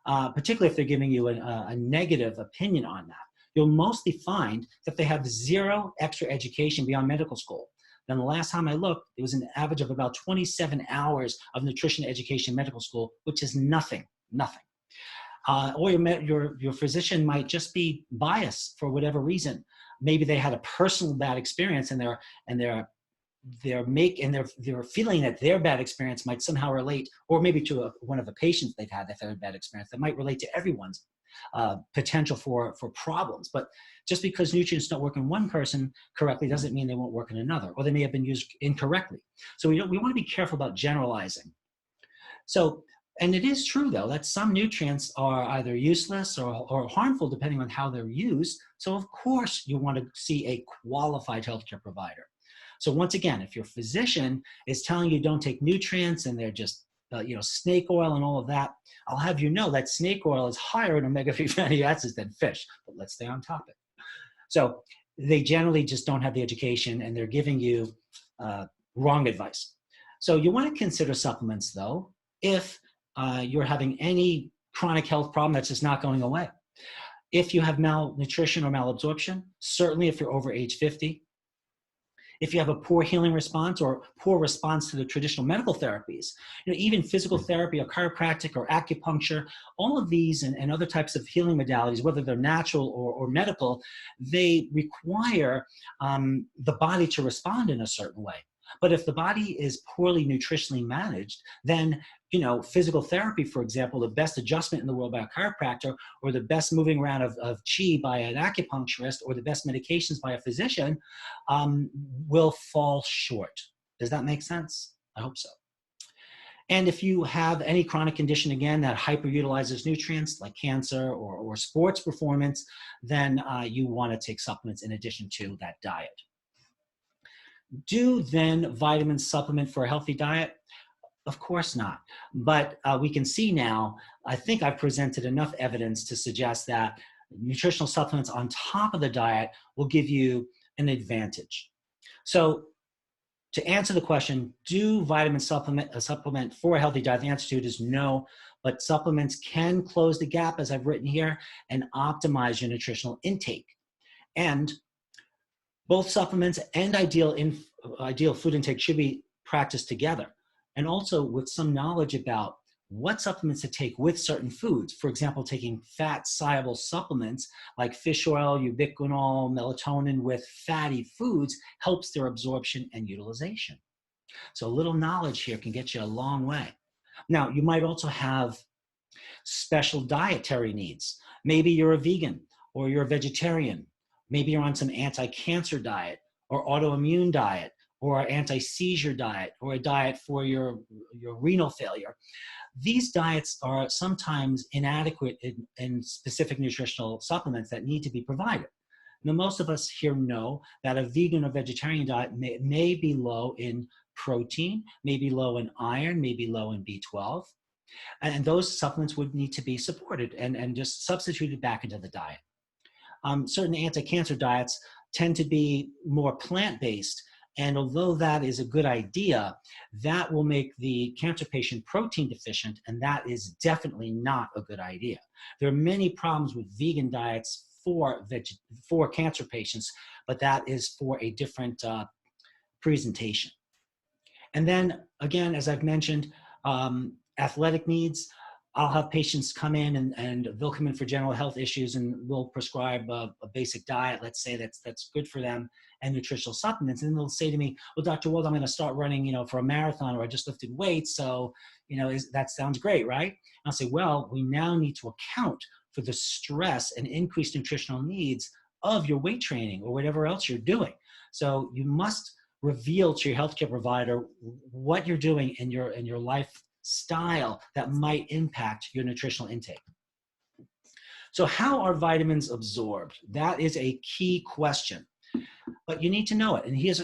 Particularly if they're giving you a negative opinion on that. You'll mostly find that they have zero extra education beyond medical school. Then the last time I looked, it was an average of about 27 hours of nutrition education in medical school, which is nothing. Or your physician might just be biased for whatever reason. Maybe they had a personal bad experience and they're feeling that their bad experience might somehow relate, or maybe to one of the patients they've had a bad experience that might relate to everyone's potential for problems. But just because nutrients don't work in one person correctly doesn't mean they won't work in another, or they may have been used incorrectly. So we want to be careful about generalizing. So, and it is true though that some nutrients are either useless or harmful depending on how they're used. So of course you want to see a qualified healthcare provider. So once again, if your physician is telling you don't take nutrients and they're just snake oil and all of that, I'll have you know that snake oil is higher in omega-3 fatty acids than fish, but let's stay on topic. So they generally just don't have the education and they're giving you wrong advice. So you want to consider supplements though, if you're having any chronic health problem that's just not going away. If you have malnutrition or malabsorption, certainly if you're over age 50, if you have a poor healing response or poor response to the traditional medical therapies, even physical therapy or chiropractic or acupuncture, all of these and other types of healing modalities, whether they're natural or medical, they require the body to respond in a certain way. But if the body is poorly nutritionally managed, then physical therapy, for example, the best adjustment in the world by a chiropractor, or the best moving around of chi by an acupuncturist, or the best medications by a physician, will fall short. Does that make sense? I hope so. And if you have any chronic condition, again, that hyperutilizes nutrients like cancer or sports performance, then you want to take supplements in addition to that diet. Do then vitamins supplement for a healthy diet? Of course not. But we can see now, I think I've presented enough evidence to suggest that nutritional supplements on top of the diet will give you an advantage. So to answer the question, do vitamins supplement for a healthy diet? The answer to it is no, but supplements can close the gap, as I've written here, and optimize your nutritional intake. And both supplements and ideal food intake should be practiced together. And also with some knowledge about what supplements to take with certain foods. For example, taking fat-soluble supplements like fish oil, ubiquinol, melatonin with fatty foods helps their absorption and utilization. So a little knowledge here can get you a long way. Now, you might also have special dietary needs. Maybe you're a vegan or you're a vegetarian. Maybe you're on some anti-cancer diet or autoimmune diet or anti-seizure diet or a diet for your renal failure. These diets are sometimes inadequate in specific nutritional supplements that need to be provided. Now, most of us here know that a vegan or vegetarian diet may be low in protein, may be low in iron, may be low in B12. And those supplements would need to be supported and just substituted back into the diet. Certain anti-cancer diets tend to be more plant-based, and although that is a good idea, that will make the cancer patient protein deficient, and that is definitely not a good idea. There are many problems with vegan diets for cancer patients, but that is for a different presentation. And then, again, as I've mentioned, athletic needs. I'll have patients come in and they'll come in for general health issues, and we'll prescribe a basic diet, let's say that's good for them, and nutritional supplements. And they'll say to me, well, Dr. Wald, I'm going to start running, for a marathon, or I just lifted weights. So, that sounds great, right? And I'll say, well, we now need to account for the stress and increased nutritional needs of your weight training or whatever else you're doing. So you must reveal to your healthcare provider what you're doing in your lifestyle that might impact your nutritional intake. So how are vitamins absorbed? That is a key question, but you need to know it. And here's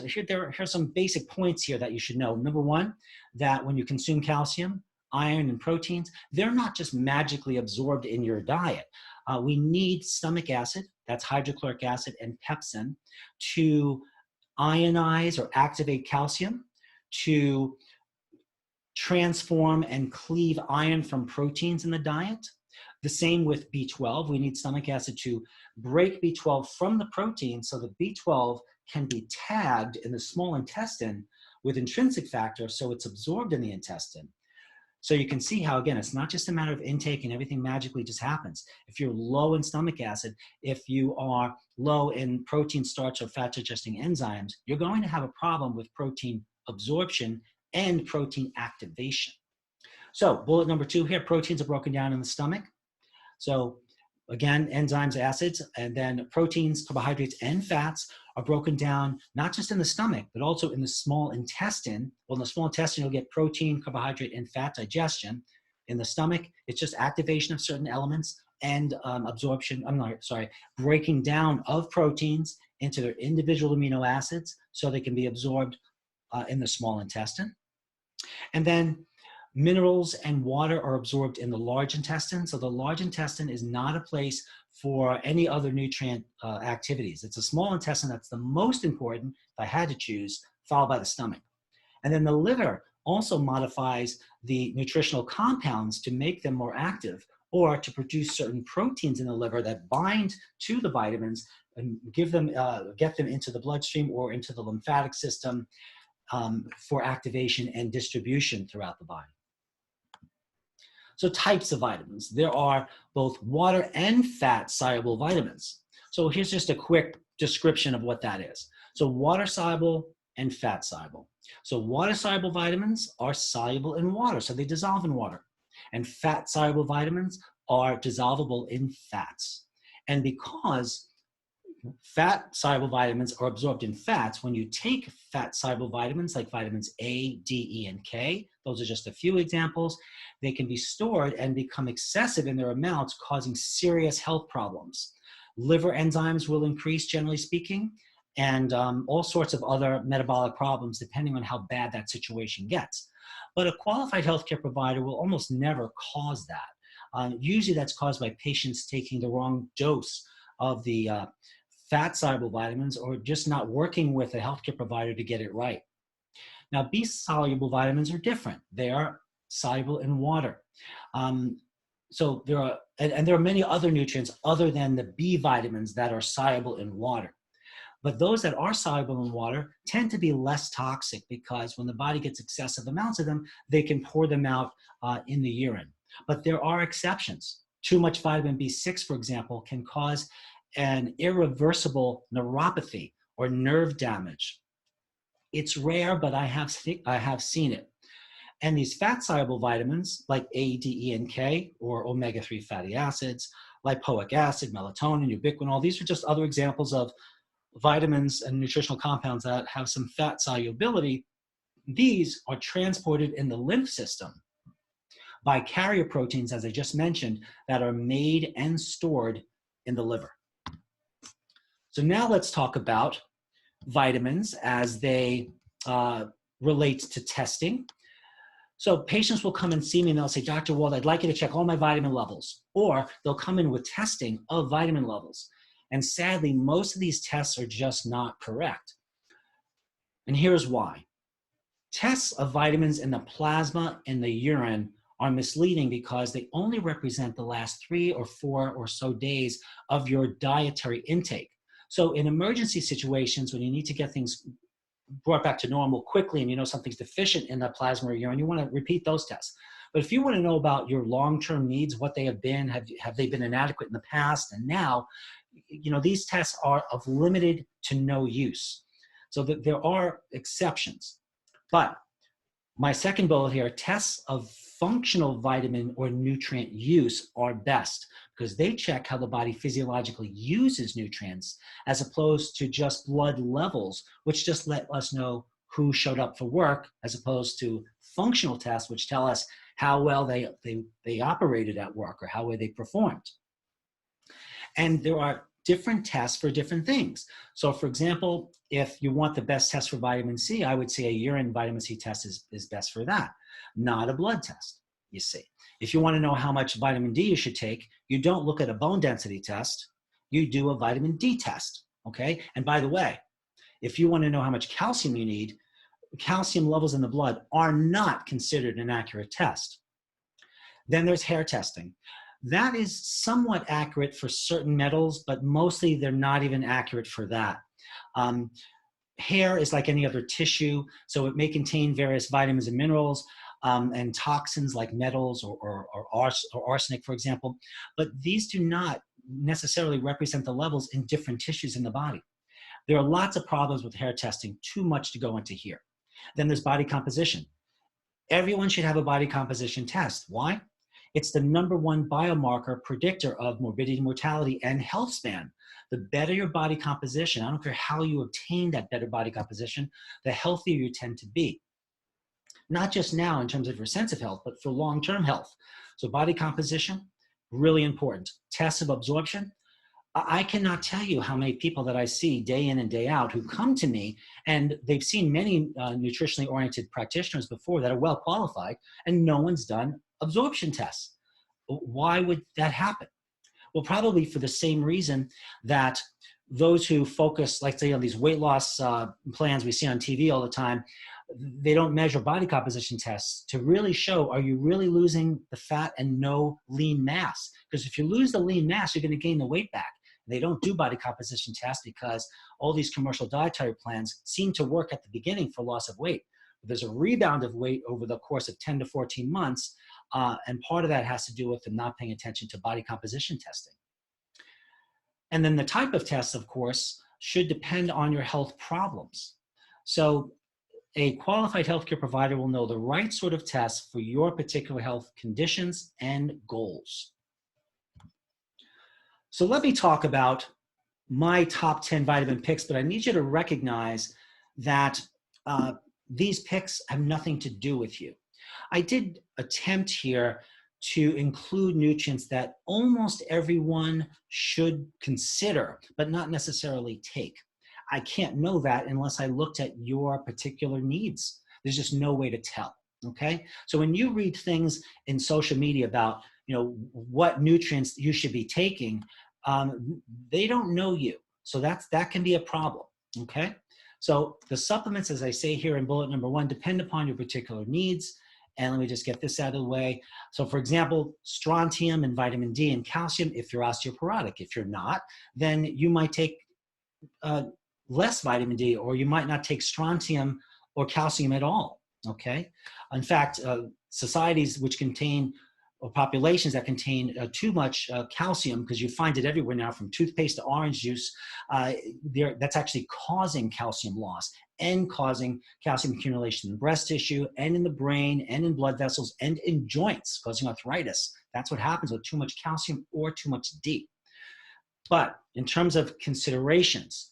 some basic points here that you should know. Number one, that when you consume calcium, iron, and proteins, they're not just magically absorbed in your diet. We need stomach acid, that's hydrochloric acid, and pepsin to ionize or activate calcium, to transform and cleave iron from proteins in the diet. The same with B12. We need stomach acid to break B12 from the protein so that B12 can be tagged in the small intestine with intrinsic factor so it's absorbed in the intestine. So you can see how, again, it's not just a matter of intake and everything magically just happens. If you're low in stomach acid, if you are low in protein, starch, or fat digesting enzymes, you're going to have a problem with protein absorption and protein activation. So bullet number 2 here, proteins are broken down in the stomach. So again, enzymes, acids, and then proteins, carbohydrates, and fats are broken down not just in the stomach, but also in the small intestine. Well, in the small intestine, you'll get protein, carbohydrate, and fat digestion. In the stomach, it's just activation of certain elements and breaking down of proteins into their individual amino acids so they can be absorbed in the small intestine. And then minerals and water are absorbed in the large intestine. So the large intestine is not a place for any other nutrient activities. It's a small intestine that's the most important, if I had to choose, followed by the stomach. And then the liver also modifies the nutritional compounds to make them more active or to produce certain proteins in the liver that bind to the vitamins and get them into the bloodstream or into the lymphatic system for activation and distribution throughout the body. So types of vitamins. There are both water and fat soluble vitamins. So here's just a quick description of what that is. So water soluble and fat soluble. So water soluble vitamins are soluble in water, so they dissolve in water. And fat soluble vitamins are dissolvable in fats. And because fat soluble vitamins are absorbed in fats, when you take fat soluble vitamins like vitamins A, D, E, and K, those are just a few examples, they can be stored and become excessive in their amounts, causing serious health problems. Liver enzymes will increase, generally speaking, and all sorts of other metabolic problems depending on how bad that situation gets. But a qualified healthcare provider will almost never cause that. Usually that's caused by patients taking the wrong dose of the fat-soluble vitamins or just not working with a healthcare provider to get it right. Now, B-soluble vitamins are different. They are soluble in water. So there are many other nutrients other than the B vitamins that are soluble in water. But those that are soluble in water tend to be less toxic because when the body gets excessive amounts of them, they can pour them out in the urine. But there are exceptions. Too much vitamin B6, for example, can cause an irreversible neuropathy or nerve damage. It's rare, but I have seen it. And these fat-soluble vitamins like A, D, E, and K, or omega-3 fatty acids, lipoic acid, melatonin, ubiquinol, these are just other examples of vitamins and nutritional compounds that have some fat solubility. These are transported in the lymph system by carrier proteins, as I just mentioned, that are made and stored in the liver. So now let's talk about vitamins as they relate to testing. So patients will come and see me and they'll say, Dr. Wald, I'd like you to check all my vitamin levels. Or they'll come in with testing of vitamin levels. And sadly, most of these tests are just not correct. And here's why. Tests of vitamins in the plasma and the urine are misleading because they only represent the last 3 or 4 or so days of your dietary intake. So in emergency situations, when you need to get things brought back to normal quickly and you know something's deficient in the plasma or urine, you want to repeat those tests. But if you want to know about your long-term needs, what they have been, have they been inadequate in the past and now, you know, these tests are of limited to no use. So that there are exceptions. But My second bullet here, tests of functional vitamin or nutrient use are best because they check how the body physiologically uses nutrients as opposed to just blood levels, which just let us know who showed up for work, as opposed to functional tests, which tell us how well they operated at work or how well they performed. And there are different tests for different things. So for example, if you want the best test for vitamin C, I would say a urine vitamin C test is best for that, not a blood test, you see. If you want to know how much vitamin D you should take, you don't look at a bone density test, you do a vitamin D test, okay? And by the way, if you want to know how much calcium you need, calcium levels in the blood are not considered an accurate test. Then there's hair testing. That is somewhat accurate for certain metals, but mostly they're not even accurate for that. Hair is like any other tissue, so it may contain various vitamins and minerals and toxins like metals or arsenic, for example, but these do not necessarily represent the levels in different tissues in the body. There are lots of problems with hair testing, too much to go into here. Then there's body composition. Everyone should have a body composition test. Why? It's the #1 biomarker predictor of morbidity, mortality, and health span. The better your body composition, I don't care how you obtain that better body composition, the healthier you tend to be. Not just now in terms of your sense of health, but for long-term health. So body composition, really important. Tests of absorption. I cannot tell you how many people that I see day in and day out who come to me, and they've seen many nutritionally oriented practitioners before that are well qualified, and no one's done absorption tests. Why would that happen? Well, probably for the same reason that those who focus, like say, on these weight loss plans we see on TV all the time, they don't measure body composition tests to really show, are you really losing the fat and no lean mass? Because if you lose the lean mass, you're going to gain the weight back. They don't do body composition tests because all these commercial dietary plans seem to work at the beginning for loss of weight. But there's a rebound of weight over the course of 10 to 14 months, and part of that has to do with them not paying attention to body composition testing. And then the type of tests, of course, should depend on your health problems. So a qualified healthcare provider will know the right sort of tests for your particular health conditions and goals. So let me talk about my top 10 vitamin picks, but I need you to recognize that these picks have nothing to do with you. I did attempt here to include nutrients that almost everyone should consider, but not necessarily take. I can't know that unless I looked at your particular needs. There's just no way to tell, okay? So when you read things in social media about, what nutrients you should be taking, they don't know you. So that can be a problem, okay? So the supplements, as I say here in bullet #1, depend upon your particular needs. And let me just get this out of the way. So for example, strontium and vitamin D and calcium, if you're osteoporotic. If you're not, then you might take less vitamin D, or you might not take strontium or calcium at all, okay? In fact, societies which contain, or populations that contain too much calcium, because you find it everywhere now, from toothpaste to orange juice, that's actually causing calcium loss and causing calcium accumulation in breast tissue and in the brain and in blood vessels and in joints, causing arthritis. That's what happens with too much calcium or too much D. But in terms of considerations,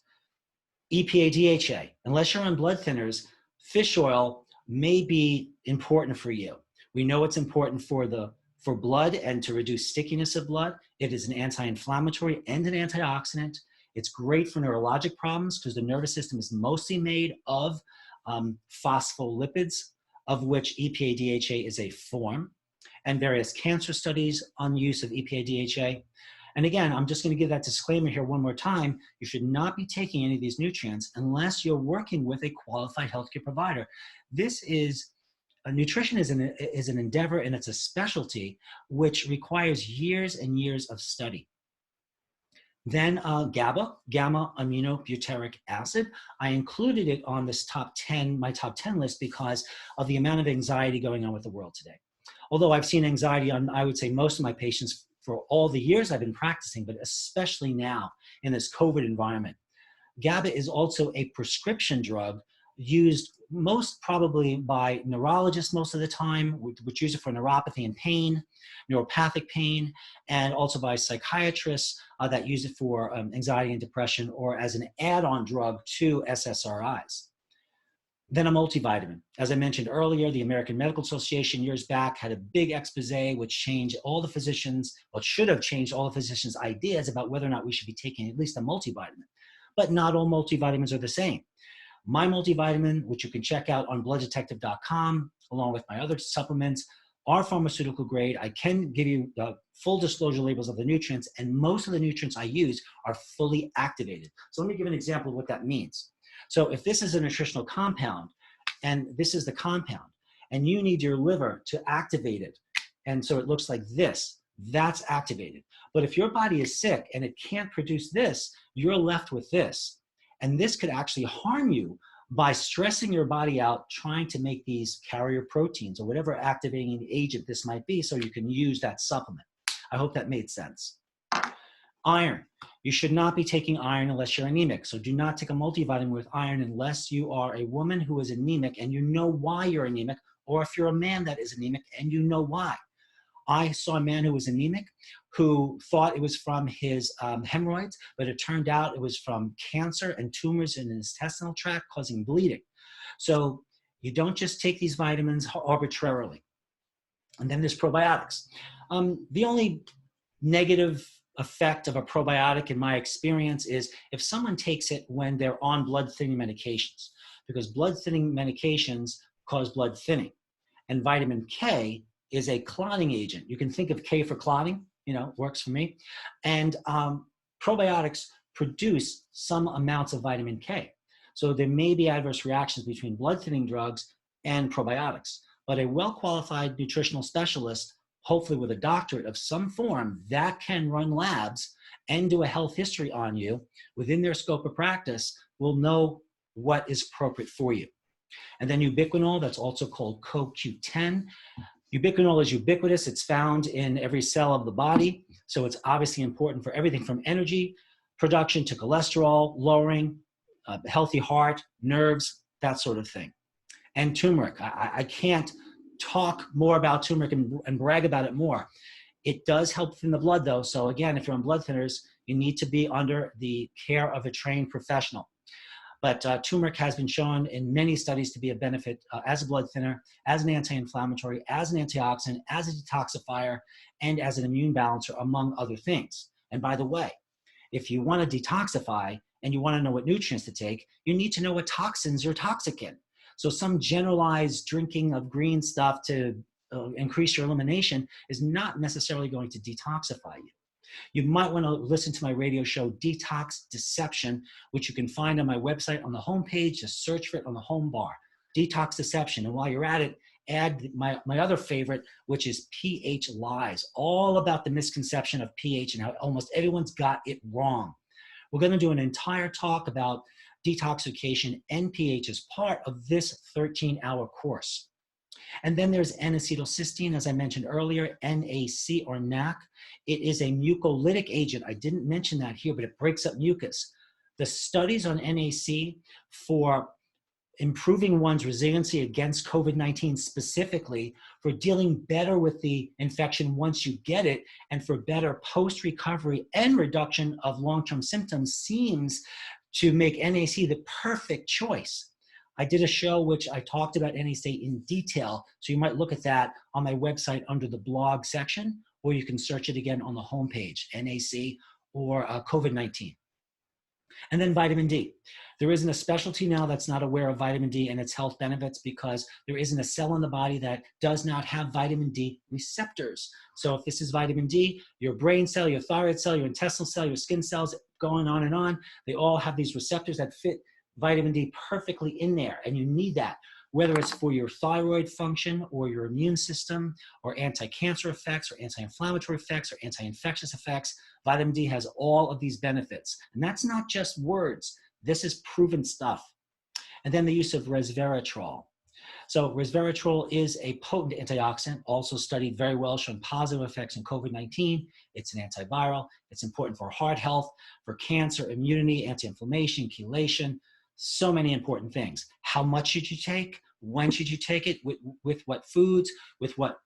EPA, DHA, unless you're on blood thinners, fish oil may be important for you. We know it's important for blood and to reduce stickiness of blood. It is an anti-inflammatory and an antioxidant. It's great for neurologic problems because the nervous system is mostly made of phospholipids, of which EPA, DHA is a form, and various cancer studies on the use of EPA, DHA. And again, I'm just going to give that disclaimer here one more time. You should not be taking any of these nutrients unless you're working with a qualified healthcare provider. Nutrition is an endeavor, and it's a specialty which requires years and years of study. Then GABA, gamma aminobutyric acid. I included it on this my top 10 list because of the amount of anxiety going on with the world today. Although I've seen anxiety on, I would say, most of my patients for all the years I've been practicing, but especially now in this COVID environment. GABA is also a prescription drug used most probably by neurologists most of the time, which use it for neuropathy and pain, neuropathic pain, and also by psychiatrists that use it for anxiety and depression, or as an add-on drug to SSRIs. Then a multivitamin. As I mentioned earlier, the American Medical Association years back had a big expose which changed all the physicians, well, should have changed all the physicians' ideas about whether or not we should be taking at least a multivitamin. But not all multivitamins are the same. My multivitamin, which you can check out on blooddetective.com, along with my other supplements, are pharmaceutical grade. I can give you the full disclosure labels of the nutrients, and most of the nutrients I use are fully activated. So let me give an example of what that means. So if this is a nutritional compound, and this is the compound, and you need your liver to activate it, and so it looks like this, that's activated. But if your body is sick and it can't produce this, you're left with this. And this could actually harm you by stressing your body out trying to make these carrier proteins or whatever activating agent this might be, so you can use that supplement. I hope that made sense. Iron. You should not be taking iron unless you're anemic. So do not take a multivitamin with iron unless you are a woman who is anemic and you know why you're anemic, or if you're a man that is anemic and you know why. I saw a man who was anemic who thought it was from his hemorrhoids, but it turned out it was from cancer and tumors in his intestinal tract causing bleeding. So you don't just take these vitamins arbitrarily. And then there's probiotics. The only negative effect of a probiotic in my experience is if someone takes it when they're on blood thinning medications, because blood thinning medications cause blood thinning, and vitamin K is a clotting agent. You can think of K for clotting, works for me. And probiotics produce some amounts of vitamin K. So there may be adverse reactions between blood thinning drugs and probiotics, but a well-qualified nutritional specialist, hopefully with a doctorate of some form, that can run labs and do a health history on you within their scope of practice, will know what is appropriate for you. And then ubiquinol, that's also called CoQ10. Ubiquinol is ubiquitous. It's found in every cell of the body. So it's obviously important for everything from energy production to cholesterol lowering, healthy heart, nerves, that sort of thing. And turmeric. I can't talk more about turmeric and brag about it more. It does help thin the blood though. So again, if you're on blood thinners, you need to be under the care of a trained professional. But turmeric has been shown in many studies to be a benefit as a blood thinner, as an anti-inflammatory, as an antioxidant, as a detoxifier, and as an immune balancer, among other things. And by the way, if you want to detoxify and you want to know what nutrients to take, you need to know what toxins are toxic in. So some generalized drinking of green stuff to increase your elimination is not necessarily going to detoxify you. You might want to listen to my radio show, Detox Deception, which you can find on my website on the homepage. Just search for it on the home bar, Detox Deception. And while you're at it, add my other favorite, which is pH Lies, all about the misconception of pH and how almost everyone's got it wrong. We're going to do an entire talk about detoxification and pH as part of this 13-hour course. And then there's N-acetylcysteine, as I mentioned earlier, NAC or NAC. It is a mucolytic agent. I didn't mention that here, but it breaks up mucus. The studies on NAC for improving one's resiliency against COVID-19 specifically, for dealing better with the infection once you get it, and for better post-recovery and reduction of long-term symptoms, seems to make NAC the perfect choice. I did a show which I talked about NAC in detail, so you might look at that on my website under the blog section, or you can search it again on the homepage, NAC or COVID-19. And then vitamin D. There isn't a specialty now that's not aware of vitamin D and its health benefits, because there isn't a cell in the body that does not have vitamin D receptors. So if this is vitamin D, your brain cell, your thyroid cell, your intestinal cell, your skin cells, going on, they all have these receptors that fit vitamin D perfectly in there, and you need that, whether it's for your thyroid function or your immune system or anti-cancer effects or anti-inflammatory effects or anti-infectious effects. Vitamin D has all of these benefits, and that's not just words. This is proven stuff. And then the use of resveratrol. So resveratrol is a potent antioxidant, also studied very well, showing positive effects in COVID-19. It's an antiviral. It's important for heart health, for cancer, immunity, anti-inflammation, chelation, So many important things. How much should you take? When should you take it? With what foods? With what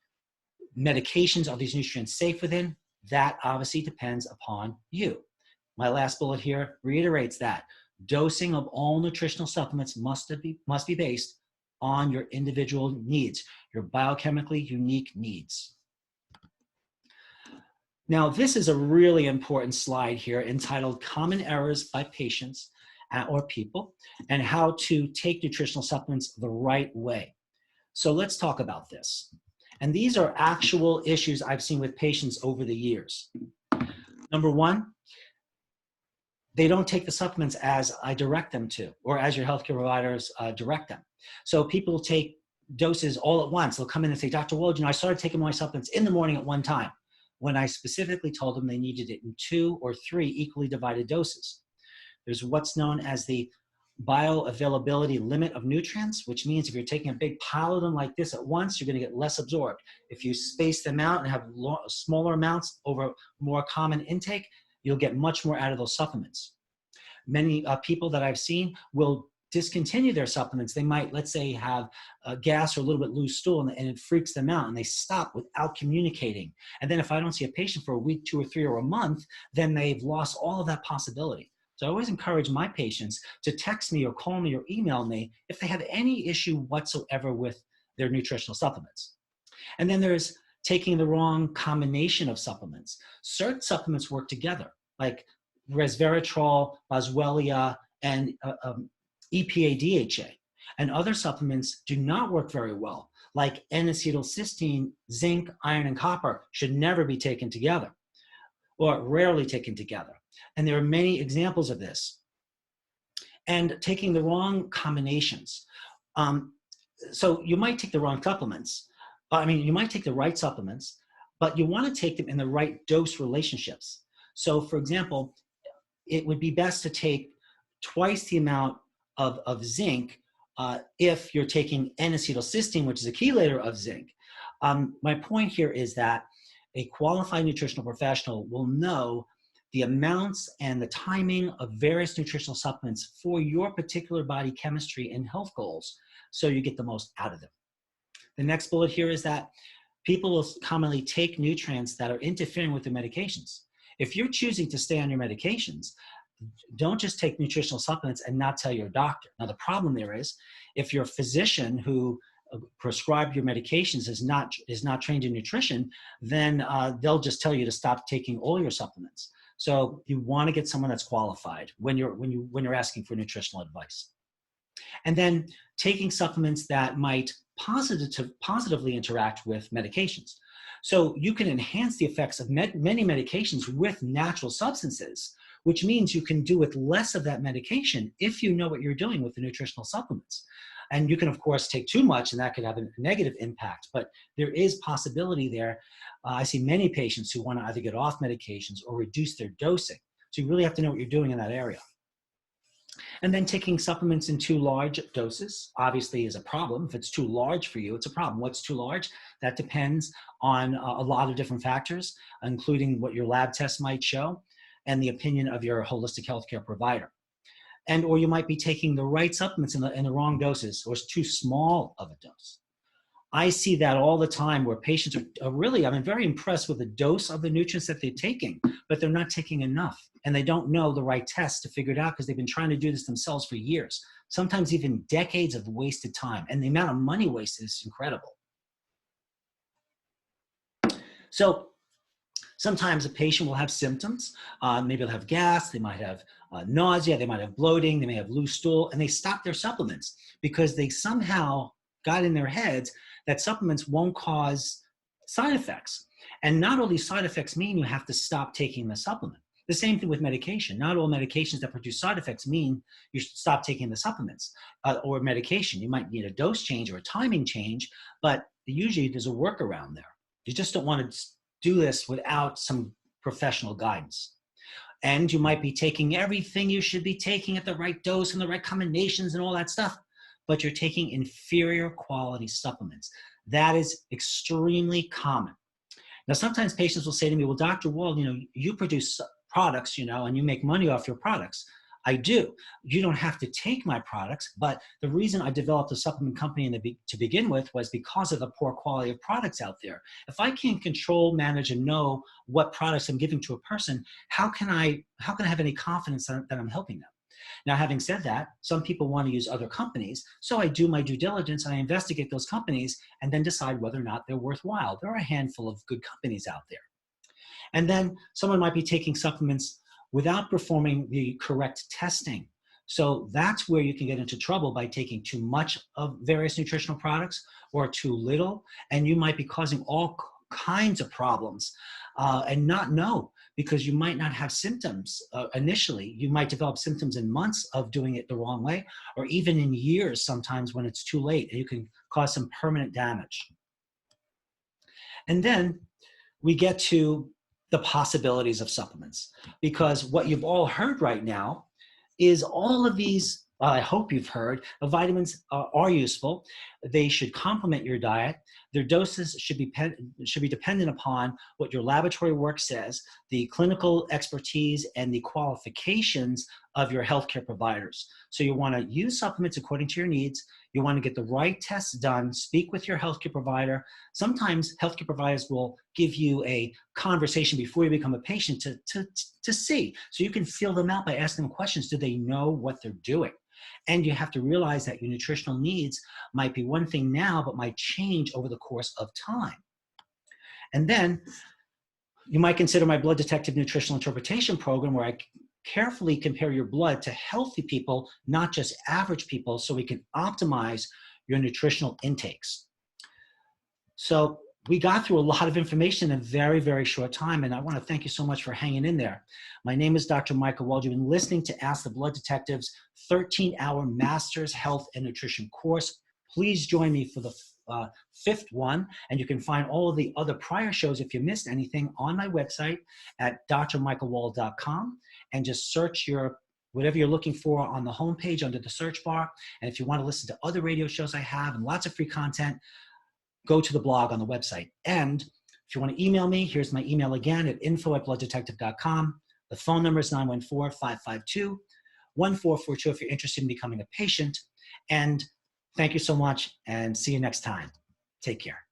medications? Are these nutrients safe within? That obviously depends upon you. My last bullet here reiterates that. Dosing of all nutritional supplements must be based on your individual needs, your biochemically unique needs. Now, this is a really important slide here entitled Common Errors by Patients or People and How to Take Nutritional Supplements the Right Way. So let's talk about this. And these are actual issues I've seen with patients over the years. Number one, they don't take the supplements as I direct them to, or as your healthcare providers direct them. So people take doses all at once. They'll come in and say, Dr. Wald, I started taking my supplements in the morning at one time, when I specifically told them they needed it in 2 or 3 equally divided doses. There's what's known as the bioavailability limit of nutrients, which means if you're taking a big pile of them like this at once, you're going to get less absorbed. If you space them out and have smaller amounts over more common intake, you'll get much more out of those supplements. Many people that I've seen will discontinue their supplements. They might, let's say, have gas or a little bit loose stool and it freaks them out and they stop without communicating. And then if I don't see a patient for a week, 2 or 3 or a month, then they've lost all of that possibility. So I always encourage my patients to text me or call me or email me if they have any issue whatsoever with their nutritional supplements. And then there's taking the wrong combination of supplements. Certain supplements work together, like resveratrol, boswellia, and EPA-DHA. And other supplements do not work very well, like N-acetylcysteine, zinc, iron, and copper should never be taken together, or rarely taken together. And there are many examples of this. And taking the wrong combinations. So you might take the wrong supplements. You might take the right supplements, but you want to take them in the right dose relationships. So for example, it would be best to take twice the amount of zinc if you're taking N-acetylcysteine, which is a chelator of zinc. My point here is that a qualified nutritional professional will know the amounts and the timing of various nutritional supplements for your particular body chemistry and health goals, so you get the most out of them. The next bullet here is that people will commonly take nutrients that are interfering with their medications. If you're choosing to stay on your medications, don't just take nutritional supplements and not tell your doctor. Now, the problem there is, if your physician who prescribed your medications is not trained in nutrition, then they'll just tell you to stop taking all your supplements. So you want to get someone that's qualified when you're asking for nutritional advice. And then taking supplements that might positively interact with medications. So you can enhance the effects of many medications with natural substances, which means you can do with less of that medication if you know what you're doing with the nutritional supplements. And you can, of course, take too much and that could have a negative impact, but there is possibility there. I see many patients who want to either get off medications or reduce their dosing. So you really have to know what you're doing in that area. And then taking supplements in too large doses obviously is a problem. If it's too large for you, it's a problem. What's too large? That depends on a lot of different factors, including what your lab tests might show and the opinion of your holistic healthcare provider. And or you might be taking the right supplements in the wrong doses, or it's too small of a dose. I see that all the time where patients are really, I'm very impressed with the dose of the nutrients that they're taking, but they're not taking enough. And they don't know the right tests to figure it out because they've been trying to do this themselves for years, sometimes even decades of wasted time. And the amount of money wasted is incredible. So sometimes a patient will have symptoms. Maybe they'll have gas, they might have nausea, they might have bloating, they may have loose stool, and they stop their supplements because they somehow got in their heads that supplements won't cause side effects. And not all these side effects mean you have to stop taking the supplement. The same thing with medication. Not all medications that produce side effects mean you should stop taking the supplements or medication. You might need a dose change or a timing change, but usually there's a workaround there. You just don't want to do this without some professional guidance. And you might be taking everything you should be taking at the right dose and the right combinations and all that stuff, but you're taking inferior quality supplements. That is extremely common. Now, sometimes patients will say to me, well, Dr. Wald, you produce products, and you make money off your products. I do. You don't have to take my products, but the reason I developed a supplement company to begin with was because of the poor quality of products out there. If I can't control, manage, and know what products I'm giving to a person, how can I have any confidence that I'm helping them? Now, having said that, some people want to use other companies, so I do my due diligence and I investigate those companies and then decide whether or not they're worthwhile. There are a handful of good companies out there. And then someone might be taking supplements without performing the correct testing. So that's where you can get into trouble by taking too much of various nutritional products or too little, and you might be causing all kinds of problems and not know, because you might not have symptoms initially. You might develop symptoms in months of doing it the wrong way, or even in years sometimes when it's too late, and you can cause some permanent damage. And then we get to the possibilities of supplements, because what you've all heard right now is all of these, I hope you've heard, vitamins are useful. They should complement your diet. Their doses should be dependent upon what your laboratory work says, the clinical expertise, and the qualifications of your healthcare providers. So you want to use supplements according to your needs. You want to get the right tests done. Speak with your healthcare provider. Sometimes healthcare providers will give you a conversation before you become a patient to see. So you can feel them out by asking them questions. Do they know what they're doing? And you have to realize that your nutritional needs might be one thing now, but might change over the course of time. And then you might consider my Blood Detective Nutritional Interpretation program, where I carefully compare your blood to healthy people, not just average people, so we can optimize your nutritional intakes. So we got through a lot of information in a very, very short time, and I want to thank you so much for hanging in there. My name is Dr. Michael Wald. You've been listening to Ask the Blood Detective's 13-hour Master's Health and Nutrition course. Please join me for the fifth one, and you can find all of the other prior shows, if you missed anything, on my website at drmichaelwald.com, and just search whatever you're looking for on the homepage under the search bar. And if you want to listen to other radio shows I have and lots of free content, go to the blog on the website. And if you want to email me, here's my email again at info@blooddetective.com. The phone number is 914-552-1442 if you're interested in becoming a patient. And thank you so much, and see you next time. Take care.